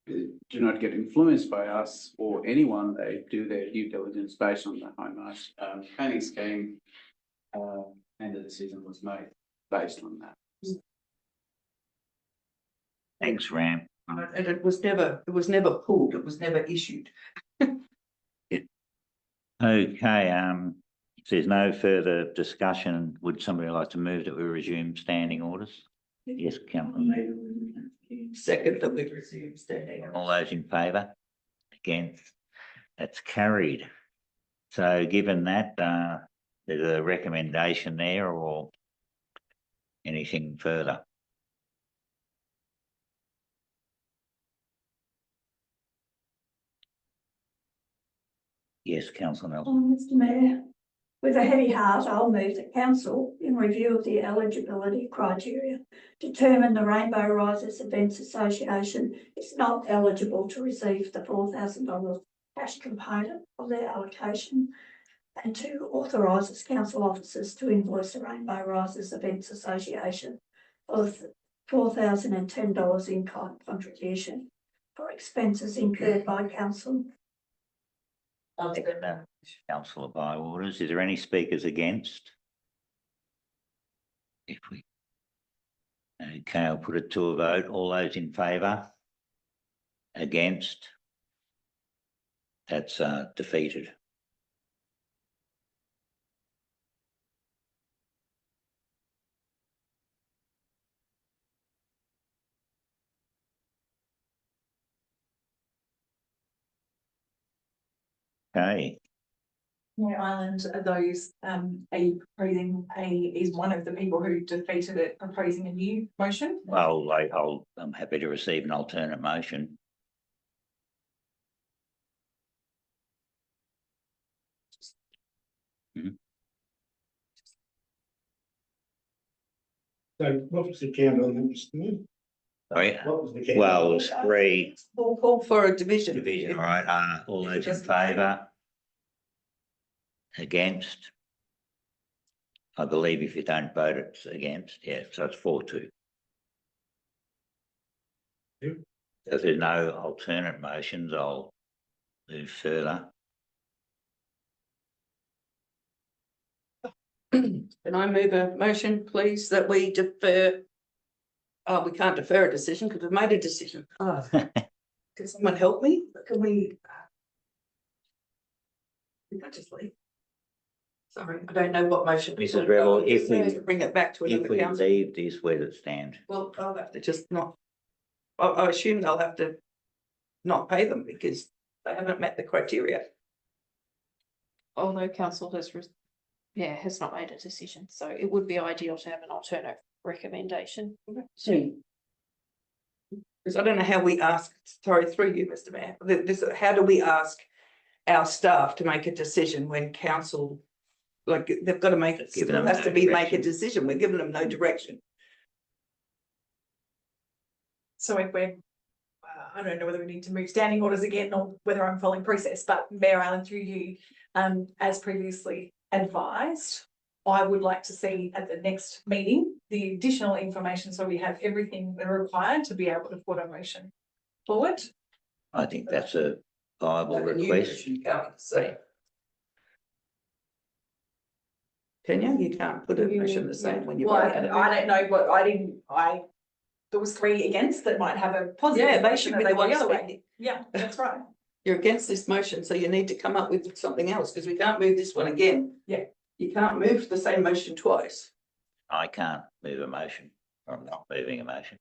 do not get influenced by us or anyone. They do their due diligence based on the Hindmarsh planning scheme, and the decision was made. based on that. Thanks, Ram. And it was never pulled, it was never issued. Okay, if there's no further discussion, would somebody like to move that we resume standing orders? Yes, Councillor. Second that we've resumed standing. All those in favour? Against? That's carried. So given that, there's a recommendation there or anything further? Yes, Councillor Nelson. Mr Mayor, with a heavy heart, I'll move the council, in review of the eligibility criteria, determine the Rainbow Risers Events Association is not eligible to receive the $4,000 cash component of their allocation, and to authorise as council officers to invoice the Rainbow Risers Events Association for the $4,010 in-kind contribution for expenses incurred by council. Councillor Bywaters, is there any speakers against? Okay, I'll put it to a vote. All those in favour? Against? That's defeated. Okay, Mayor Island, are those, are you proposing is one of the people who defeated it proposing a new motion? well, I'm happy to receive an alternate motion. So what was the count on that, Mr Mayor? Sorry, What was the count? well, it was three. We'll call for a division. All right, all those in favour? Against? I believe if you don't vote, it's against, yeah, so it's 4-2. Yep. If there's no alternate motions, I'll move further. Can I move a motion, please, that we defer? Oh, we can't defer a decision because we've made a decision. Oh. Can someone help me? Can we? We can't just leave. Sorry, I don't know what motion. Mrs. Rebel, if we bring it back to If another we council. leave this, where does it stand? Well, I'll have to just not. I assume they'll have to not pay them because they haven't met the criteria. Although council has not made a decision, so it would be ideal to have an alternate recommendation. Because I don't know how we ask, sorry, through you, Mr Mayor, how do we ask our staff to make a decision when council, like, they've got to make it, Give them has to no be make a direction. decision, we're giving them no direction. So if we're, I don't know whether we need to move standing orders again or whether I'm following process, but Mayor Allen, through you, as previously advised, I would like to see at the next meeting the additional information so we have everything that are required to be able to put a motion forward. I think that's a viable Like a new request. motion, can't say. Can you? You can't put a motion the same when you. Well, vote. I don't know what there was 3 against that might have a positive. Yeah, they should be the ones other way. speaking. Yeah, that's right. You're against this motion, so you need to come up with something else because we can't move this one again. Yeah. You can't move the same motion twice. I can't move a motion, or I'm not moving a motion.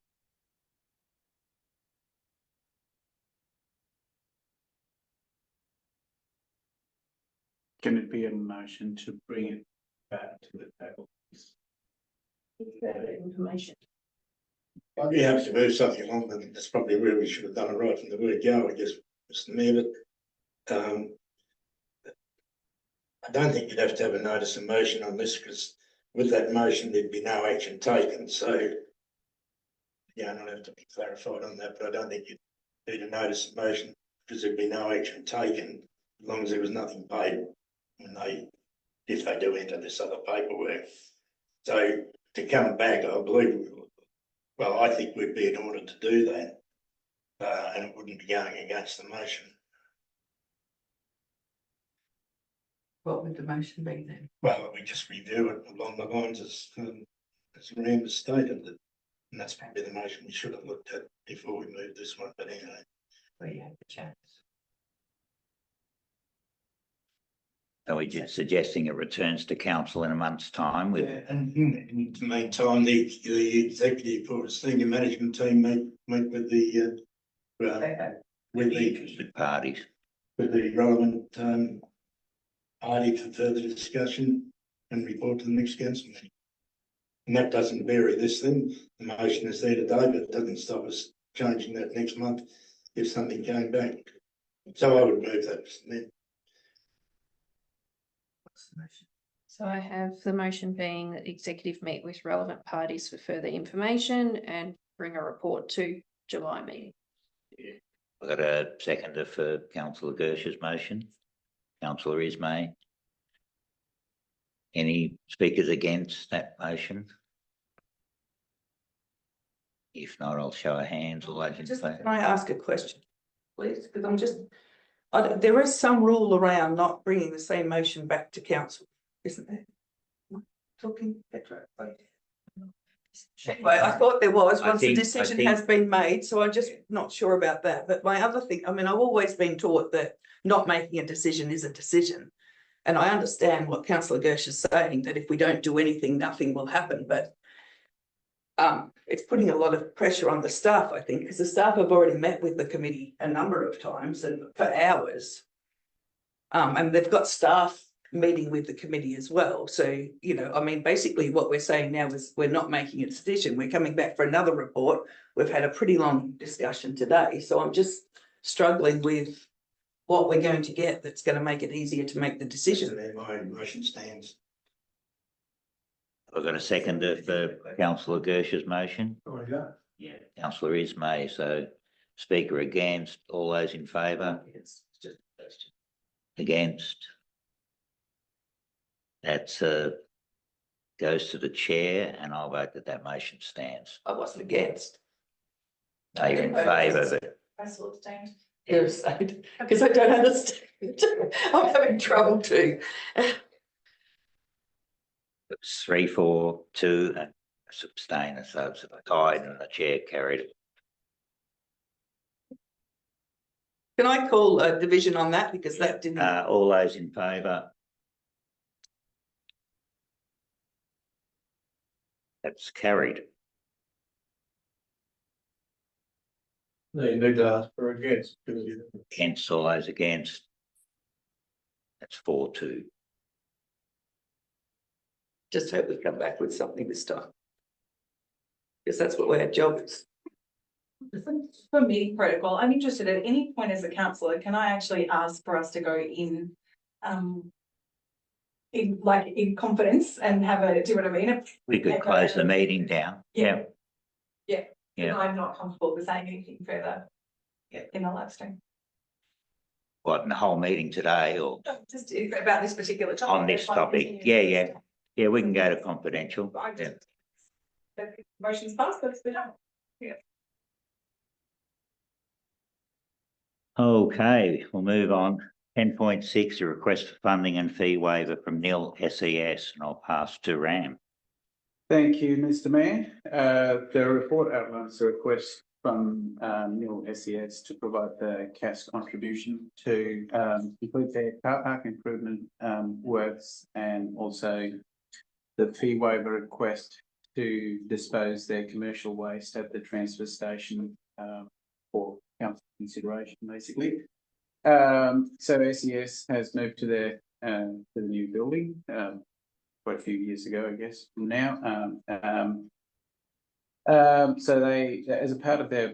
Can it be a motion to bring it back to the table? Further information. We have to move something along, but that's probably where we should have done it right from the word go, I guess, Mr Mayor, but I don't think you'd have to have a notice of motion on this, because with that motion, there'd be no action taken, so yeah, I'll have to be clarified on that, but I don't think you'd need a notice of motion, because there'd be no action taken, as long as there was nothing paid when if they do enter this other paperwork. So to come back, I believe, well, I think we'd be in order to do that, and it wouldn't be going against the motion. What would the motion be then? Well, we just review it along the lines as as Rand has stated, that, and that's probably the motion we should have looked at before we moved this one, but anyway. Where you have the chance. Are we just suggesting it returns to council in a month's time with? Yeah, and in the meantime, the executive or senior management team meet with the, With parties. with the relevant, party for further discussion and report to the next council meeting. And that doesn't vary this thing. The motion is there today, but it doesn't stop us changing that next month if something came back. So I would move that, Mr. Mayor. So I have the motion being that the executive meet with relevant parties for further information and bring a report to July meeting. I've got a seconder for councillor Gersh's motion. Councillor Ismay. Any speakers against that motion? If not, I'll show of hands. All those in Just, favour? can I ask a question, please? Because I'm just, there is some rule around not bringing the same motion back to council, isn't there? Talking, Petra. Anyway, I thought there was, once the decision has been made, so I'm just not sure about that. But my other thing, I mean, I've always been taught that not making a decision is a decision. And I understand what councillor Gersh is saying, that if we don't do anything, nothing will happen, but it's putting a lot of pressure on the staff, I think, because the staff have already met with the committee a number of times and for hours. And they've got staff meeting with the committee as well. So, you know, I mean, basically what we're saying now is we're not making a decision. We're coming back for another report. We've had a pretty long discussion today. So I'm just struggling with what we're going to get that's going to make it easier to make the decision. My motion stands. I've got a seconder for councillor Gersh's motion. Oh, yeah. Yeah. Councillor Ismay, so speaker against, all those in favour? Against? That's goes to the chair and I'll vote that that motion stands. I wasn't against. Are you in favour of it? I still abstained. Yes, because I don't understand. I'm having trouble too. It's 3-4-2 and abstainer, so it's tied and the chair carried it. Can I call a division on that, because that didn't. All those in favour? That's carried. No, you need to ask for against. Against, all those against? That's 4-2. Just hope we come back with something this time. Because that's what our job is. For meeting protocol, I'm interested at any point as a councillor, can I actually ask for us to go in confidence and have a, do you know what I mean? We could close the meeting down. Yeah. Yeah. And I'm not comfortable with saying anything further in the live stream. What, in the whole meeting today or Just about this particular topic. on this topic? Yeah, we can go to confidential. Yeah. The motion's passed, but it's been done. Okay, we'll move on. 10.6, a request for funding and fee waiver from NIL SES, and I'll pass to Ram. Thank you, Mr. Mayor. The report outlines the request from NIL SES to provide the cash contribution to complete their car park improvement works, and also the fee waiver request to dispose their commercial waste at the transfer station for council consideration, basically. So SES has moved to the new building quite a few years ago, I guess, from now. So they, as a part of their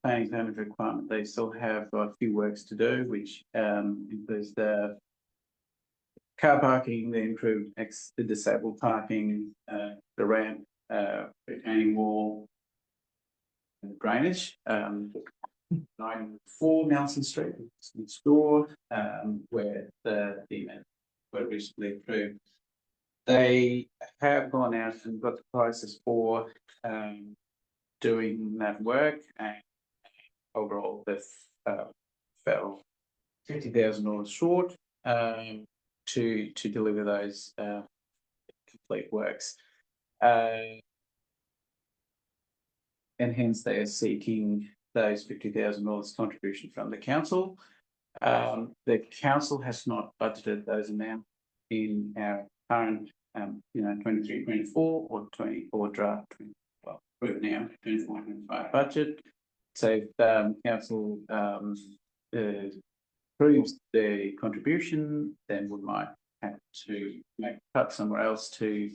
planning permit requirement, they still have a few works to do, which includes the car parking, the improved the disabled parking, the ramp, retaining wall, and drainage. 94 Nelson Street next door, where the were recently approved. They have gone out and got the prices for doing that work, and overall they fell $50,000 short to deliver those complete works. And hence they are seeking those $50,000 contribution from the council. The council has not budgeted those amounts in our current, 23-24 or 24 draft, well, right now, 24-25 budget. So if council approves the contribution, then we might have to make a cut somewhere else to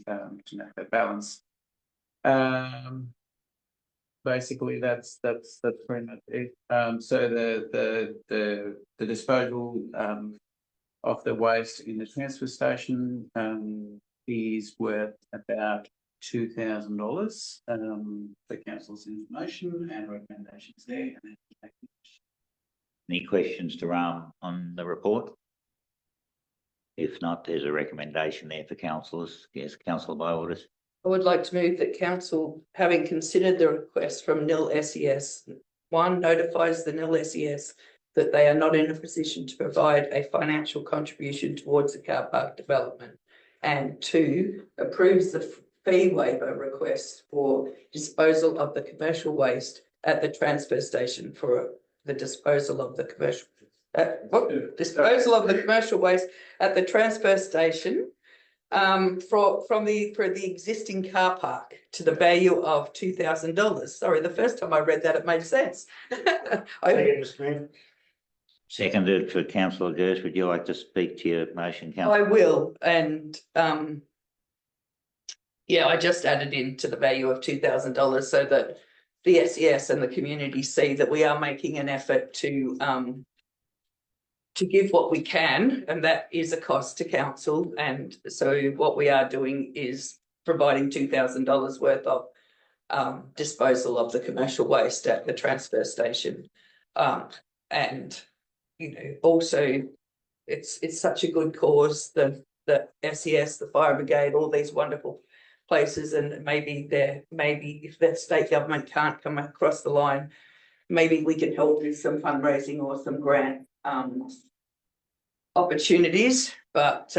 make that balance. Basically, that's pretty much it. So the disposal of the waste in the transfer station is worth about $2,000. The council's information and recommendations there. Any questions to Ram on the report? If not, there's a recommendation there for councillors. Yes, councillor Bywater. I would like to move that council, having considered the request from nil SES, one, notifies the nil SES that they are not in a position to provide a financial contribution towards the car park development, and two, approves the fee waiver request for disposal of the commercial waste at the transfer station for the disposal of the commercial waste at the transfer station for the existing car park to the value of $2,000. Sorry, the first time I read that, it made sense. Seconded for councillor Gersh. Would you like to speak to your motion, councillor? I will, and yeah, I just added in to the value of $2,000 so that the SES and the community see that we are making an effort to give what we can, and that is a cost to council. And so what we are doing is providing $2,000 worth of disposal of the commercial waste at the transfer station. And, also it's such a good cause, the SES, the fire brigade, all these wonderful places, and maybe if the state government can't come across the line, maybe we can help with some fundraising or some grant opportunities. But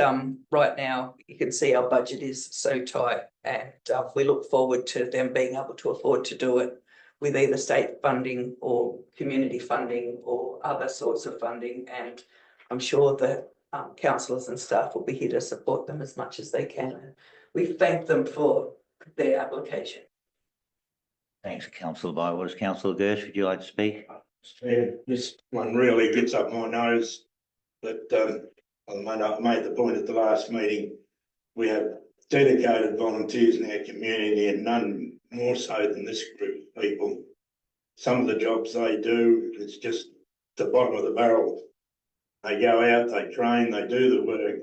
right now you can see our budget is so tight, and we look forward to them being able to afford to do it with either state funding or community funding or other sorts of funding. And I'm sure that councillors and staff will be here to support them as much as they can. We thank them for their application. Thanks, councillor Bywater. Councillor Gersh, would you like to speak? Yeah, this one really gets up my nose, but I made the point at the last meeting. We have dedicated volunteers in our community, and none more so than this group of people. Some of the jobs they do, it's just the bottom of the barrel. They go out, they train, they do the work,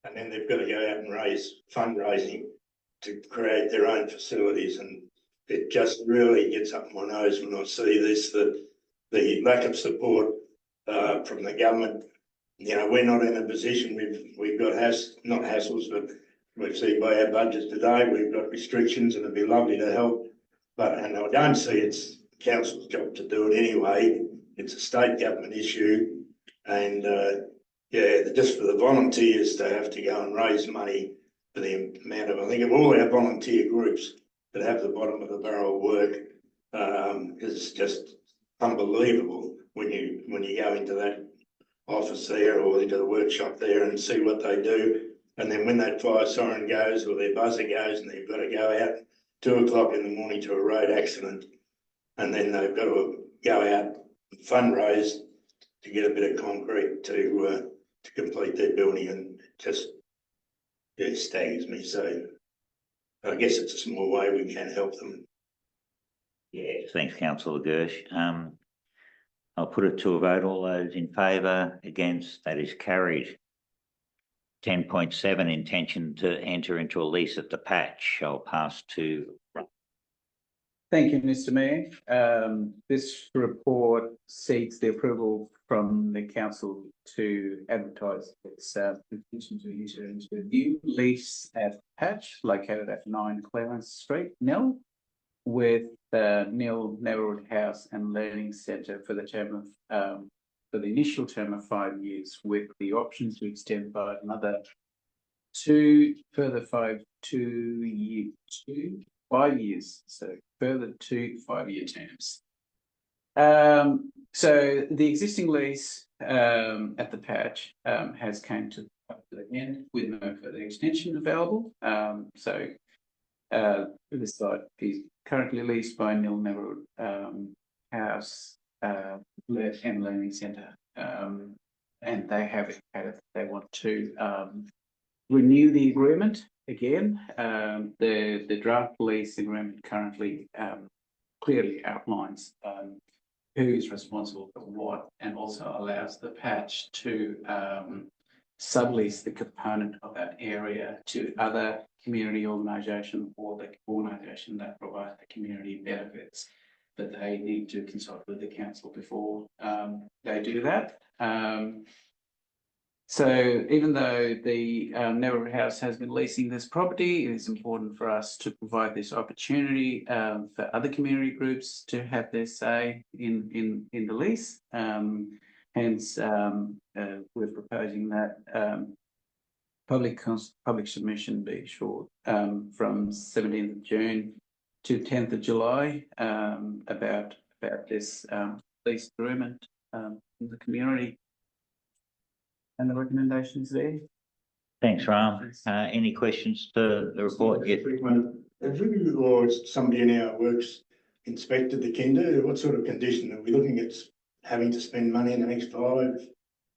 and then they've got to go out and raise fundraising to create their own facilities. And it just really gets up my nose when I see this, that the lack of support from the government. We're not in a position, we've got not hassles, but we've seen by our budget today, we've got restrictions, and it'd be lovely to help. And I don't see it's council's job to do it anyway. It's a state government issue. And just for the volunteers to have to go and raise money for the amount of, I think of all our volunteer groups that have the bottom of the barrel work, is just unbelievable when you go into that office there or into the workshop there and see what they do. And then when that fire siren goes or their buzzer goes and they've got to go out 2 o'clock in the morning to a road accident, and then they've got to go out and fundraise to get a bit of concrete to complete their building, and it just staggers me. So I guess it's a small way we can help them. Yeah, thanks, councillor Gersh. I'll put it to a vote. All those in favour, against, that is carried. 10.7, intention to enter into a lease at the patch. I'll pass to. Thank you, Mr. Mayor. This report seeks the approval from the council to advertise its intention to enter into a new lease at Patch, located at 9 Clarence Street, Nil, with Nil Neighbourhood House and Learning Centre for the term of for the initial term of 5 years, with the option to extend by another further 5 years, so further 2 5-year terms. So the existing lease at the patch has came to the end with no further extension available. This site is currently leased by Nil Neighbourhood House and Learning Centre, and they have indicated that they want to renew the agreement again. The draft lease agreement currently clearly outlines who is responsible for what, and also allows the patch to sublease the component of that area to other community organisation or the organisation that provides the community benefits. But they need to consult with the council before they do that. So even though the Neighbourhood House has been leasing this property, it is important for us to provide this opportunity for other community groups to have their say in the lease. Hence, we're proposing that public submission be short from 17th of June to 10th of July about this lease agreement in the community. And the recommendations there. Thanks, Ram. Any questions to the report? Yes. Have you or somebody in our works inspected the kinder? What sort of condition are we looking at having to spend money in the next 5,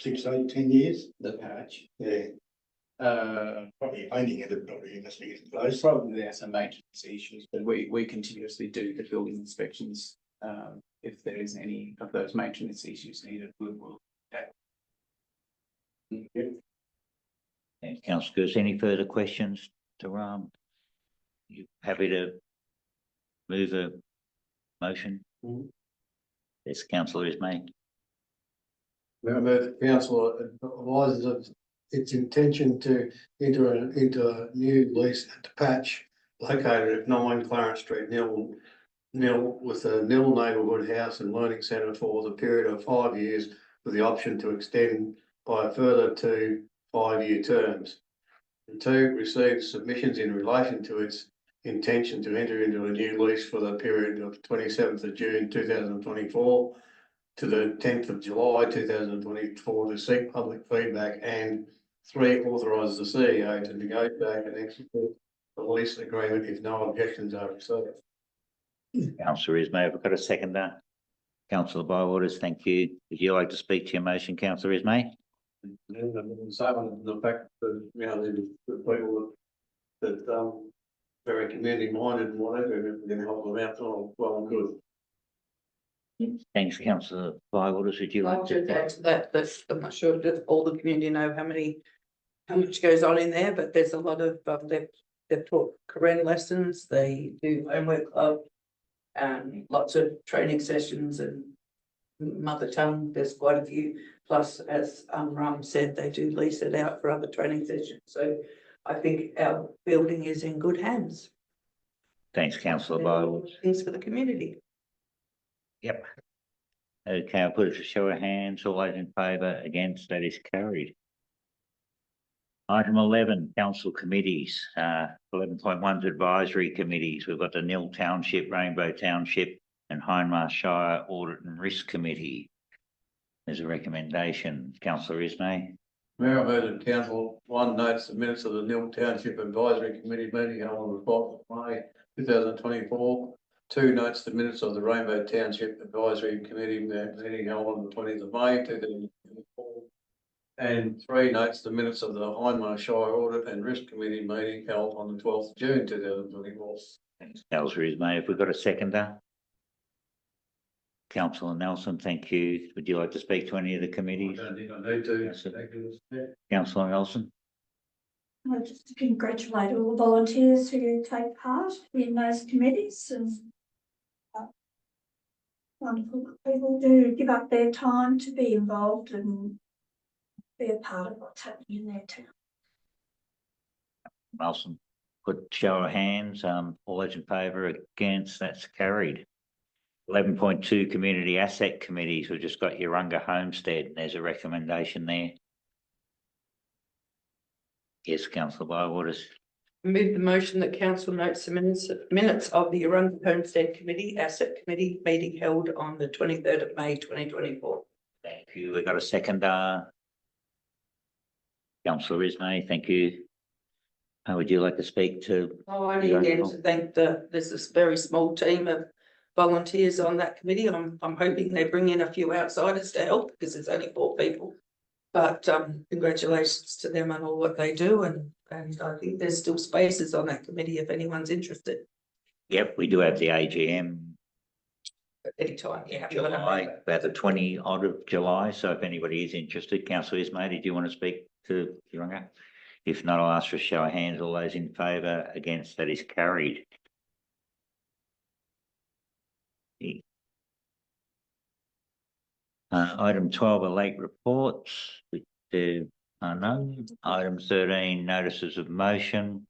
6, 8, 10 years? The patch. Yeah. Probably painting it, probably must be getting close. Probably there are some maintenance issues, but we continuously do the building inspections. If there is any of those maintenance issues needed, we will. Thanks, Councillor Goose. Any further questions to Ram? You happy to move a motion? Yes, Councillor Ismay. The council advises of its intention to enter a new lease at the patch located at 9 Clarence Street, Nil, with the Nil Neighbourhood House and Learning Centre for the period of 5 years, with the option to extend by a further 2 5-year terms. And 2, received submissions in relation to its intention to enter into a new lease for the period of 27th of June 2024 to the 10th of July 2024 to seek public feedback, and 3, authorises the CEO to negotiate and execute the lease agreement if no objections are received. Councillor Ismay, have I got a seconder? Councillor Bywaters, thank you. Would you like to speak to your motion, Councillor Ismay? So the fact that, you know, the people that very community minded and whatever, if we can help them out, well and good. Thanks, Councillor Bywaters. Would you like I'll to? just add to that, I'm not sure that all the community know how much goes on in there, but there's a lot of, they've taught Korean lessons, they do homework club, and lots of training sessions and mother tongue, there's quite a few. Plus, as Ram said, they do lease it out for other training sessions. So I think our building is in good hands. Thanks, Councillor Bywaters. Things for the community. Yep. Okay, I'll put it to show of hands. All those in favour, against, that is carried. Item 11, council committees. 11.1 advisory committees. We've got the Nil Township, Rainbow Township and Hindmarsh Shire Audit and Risk Committee. There's a recommendation. Councillor Ismay. Mayor, I move that council 1 notes the minutes of the Nil Township Advisory Committee meeting held on the 4th of May 2024. 2 notes the minutes of the Rainbow Township Advisory Committee meeting held on the 20th of May 2024. And 3 notes the minutes of the Hindmarsh Shire Audit and Risk Committee meeting held on the 12th of June 2024. Thanks, Councillor Ismay. Have we got a seconder? Councillor Nelson, thank you. Would you like to speak to any of the committees? I don't think I need to. Yes, Councillor Nelson. Just to congratulate all the volunteers who take part in those committees, and wonderful people do give up their time to be involved and be a part of what's happening in their town. Nelson, put show of hands. All those in favour, against, that's carried. 11.2 community asset committees. We've just got Urunga Homestead. There's a recommendation there. Yes, councillor Bywaters. Move the motion that council notes the minutes of the Arundel Homestead Committee Asset Committee meeting held on the 23rd of May 2024. Thank you. We got a second, councillor Ismay, thank you. Would you like to speak to? Oh, only again to thank there's this very small team of volunteers on that committee. I'm hoping they bring in a few outsiders to help because there's only 4 people. But congratulations to them on all what they do, and I think there's still spaces on that committee if anyone's interested. Yep, we do have the AGM. Anytime, yeah. July, about the 20 odd of July. So if anybody is interested, councillor Ismay, did you want to speak to Yurunga? If not, I'll ask for a show of hands. All those in favour, against, that is carried. Item 12 are late reports, which are none. Item 13, notices of motion.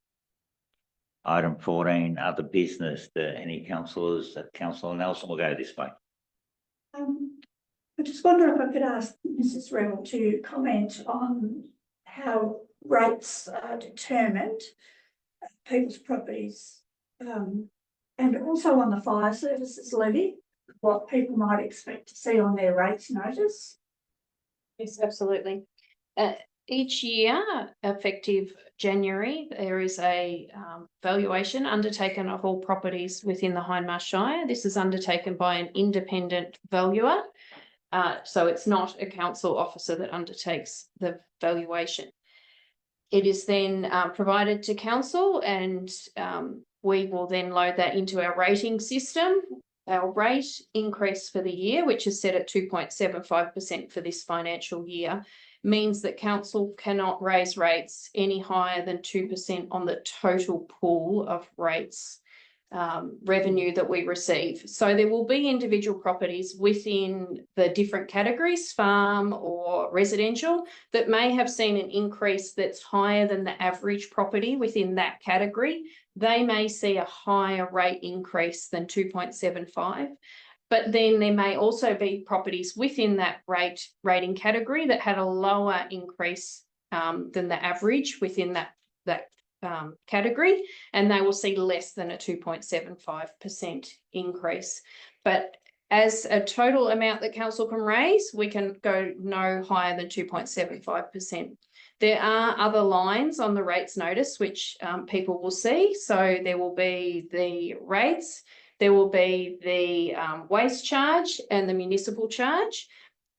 Item 14, other business. Any councillors? Councillor Nelson will go this way. I just wonder if I could ask Mrs. Revell to comment on how rates are determined at people's properties, and also on the fire services levy, what people might expect to see on their rates notice. Yes, absolutely. Each year, effective January, there is a valuation undertaken of all properties within the Hindmarsh Shire. This is undertaken by an independent valuer. So it's not a council officer that undertakes the valuation. It is then provided to council, and we will then load that into our rating system. Our rate increase for the year, which is set at 2.75% for this financial year, means that council cannot raise rates any higher than 2% on the total pool of rates revenue that we receive. So there will be individual properties within the different categories, farm or residential, that may have seen an increase that's higher than the average property within that category. They may see a higher rate increase than 2.75. But then there may also be properties within that rating category that had a lower increase than the average within that category, and they will see less than a 2.75% increase. But as a total amount that council can raise, we can go no higher than 2.75%. There are other lines on the rates notice which people will see. So there will be the rates, there will be the waste charge and the municipal charge.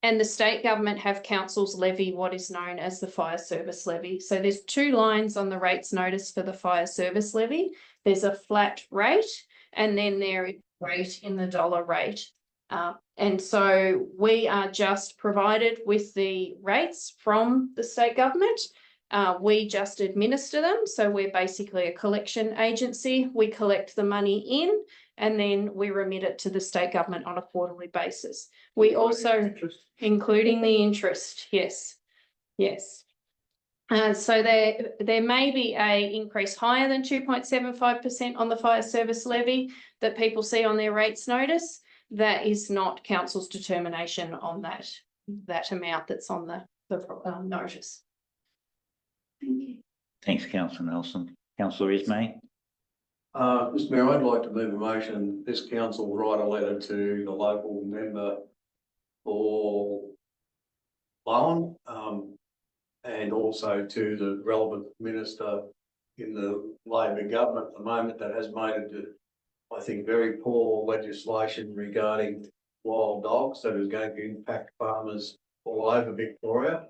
And the state government have councils levy what is known as the fire service levy. So there's 2 lines on the rates notice for the fire service levy. There's a flat rate, and then there is a rate in the dollar rate. And so we are just provided with the rates from the state government. We just administer them. So we're basically a collection agency. We collect the money in, and then we remit it to the state government on a quarterly basis. We also, including the interest, yes. So there may be a increase higher than 2.75% on the fire service levy that people see on their rates notice. That is not council's determination on that amount that's on the notice. Thank you. Thanks, councillor Nelson. Councillor Ismay. Mr. Mayor, I'd like to move a motion. This council write a letter to the local member for Bowen, and also to the relevant minister in the Labor government at the moment that has made it, I think, very poor legislation regarding wild dogs that is going to impact farmers all over Victoria,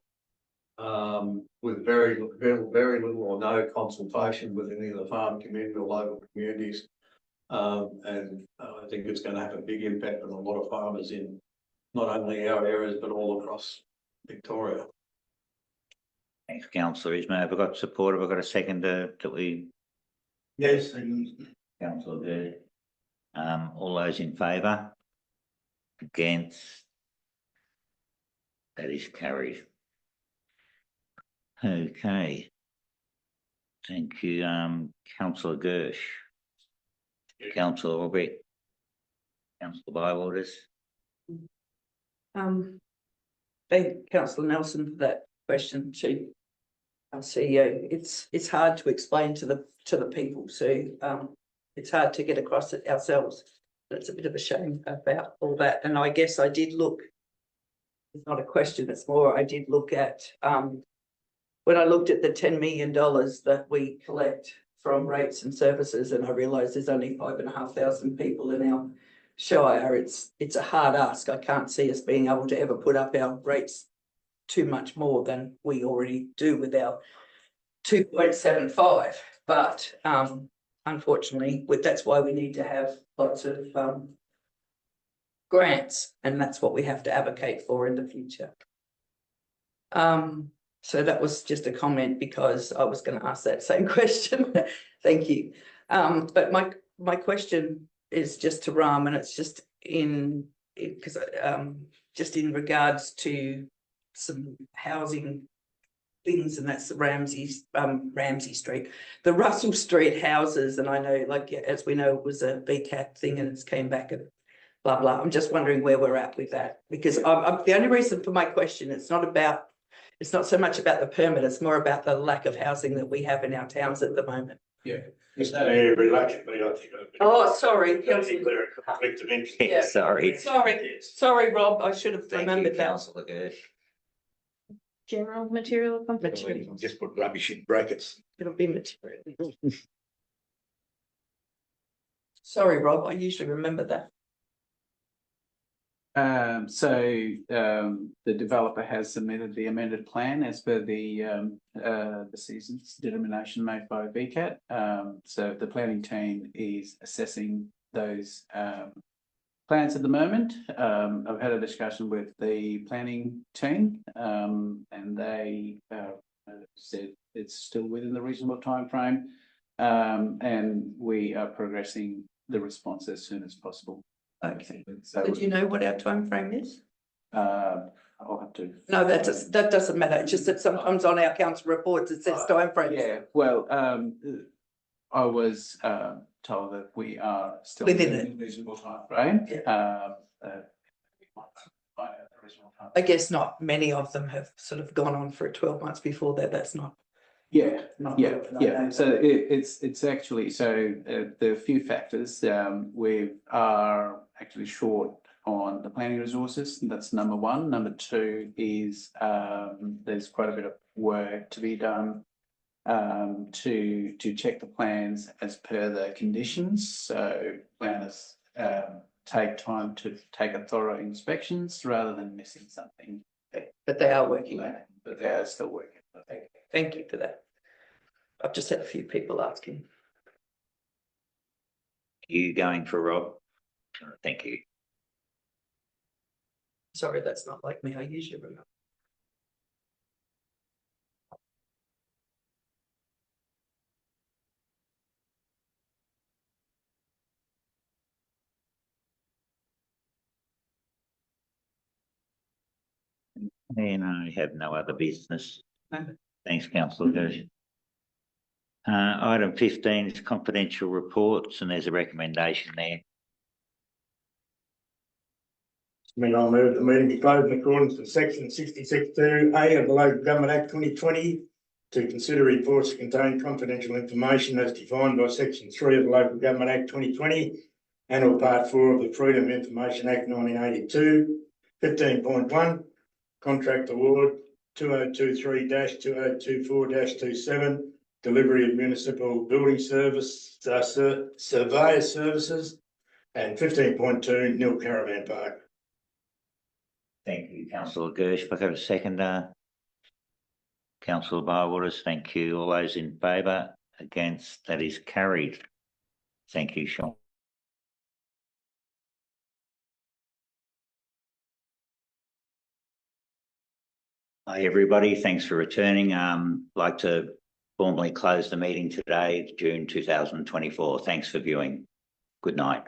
with very little or no consultation with any of the farm community or local communities. And I think it's going to have a big impact on a lot of farmers in not only our areas, but all across Victoria. Thanks, councillor Ismay. Have I got support? Have I got a second that we? Yes. Councillor Good. All those in favour? Against? That is carried. Okay. Thank you, councillor Gersh. Councillor Albrecht. Councillor Bywaters. Thank councillor Nelson for that question. She CEO, it's hard to explain to the people, so it's hard to get across it ourselves. It's a bit of a shame about all that, and I guess I did look. It's not a question, it's more I did look at when I looked at the $10 million that we collect from rates and services, and I realised there's only 5,500 people in our shire. It's a hard ask. I can't see us being able to ever put up our rates too much more than we already do with our 2.75. But unfortunately, that's why we need to have lots of grants, and that's what we have to advocate for in the future. So that was just a comment because I was going to ask that same question. Thank you. But my question is just to Ram, and it's just just in regards to some housing things, and that's the Ramsay Street, the Russell Street houses. And I know, like, as we know, it was a BCAT thing and it's came back and blah, blah. I'm just wondering where we're at with that, because I'm the only reason for my question, it's not so much about the permit, it's more about the lack of housing that we have in our towns at the moment. Yeah. Reluctantly, I think. Oh, sorry. I think they're a conflict of interest. Yeah. Sorry, Rob, I should have Thank remembered you, that. councillor Gersh. General material company. Just put rubbish in brackets. It'll be material. Sorry, Rob, I usually remember that. The developer has submitted the amended plan as per the season's determination made by VCAT. So the planning team is assessing those plans at the moment. I've had a discussion with the planning team, and they said it's still within the reasonable time frame, and we are progressing the response as soon as possible. Okay. So do you know what our time frame is? I'll have to. No, that doesn't matter. It's just that sometimes on our council reports it says time frame. Yeah. Well, I was told that we are still within a reasonable time frame. Yeah. I guess not many of them have sort of gone on for 12 months before that. That's not. Yeah. So it's actually, so there are a few factors. We are actually short on the planning resources. That's number one. Number two is there's quite a bit of work to be done to check the plans as per the conditions. So planners take time to take a thorough inspections rather than missing something. But they are working on it. But they are still working. Thank you for that. I've just had a few people asking. You going for Rob? Thank you. Sorry, that's not like me. I usually remember. And I have no other business. No. Thanks, councillor Gersh. Item 15 is confidential reports, and there's a recommendation there. I'll move the meeting be closed in accordance with section 66(2)(a) of the Local Government Act 2020 to consider reports that contain confidential information as defined by section 3 of the Local Government Act 2020 and or part 4 of the Freedom of Information Act 1982. 15.1 Contract Award 2023-2024-27 Delivery of Municipal Building Service Surveyor Services, and 15.2 Nil Caravan Park. Thank you, councillor Gersh. If I have a seconder. Councillor Barwaters, thank you. All those in favour? Against? That is carried. Thank you, Sean. Hi, everybody. Thanks for returning. I'd like to formally close the meeting today, June 2024. Thanks for viewing. Good night.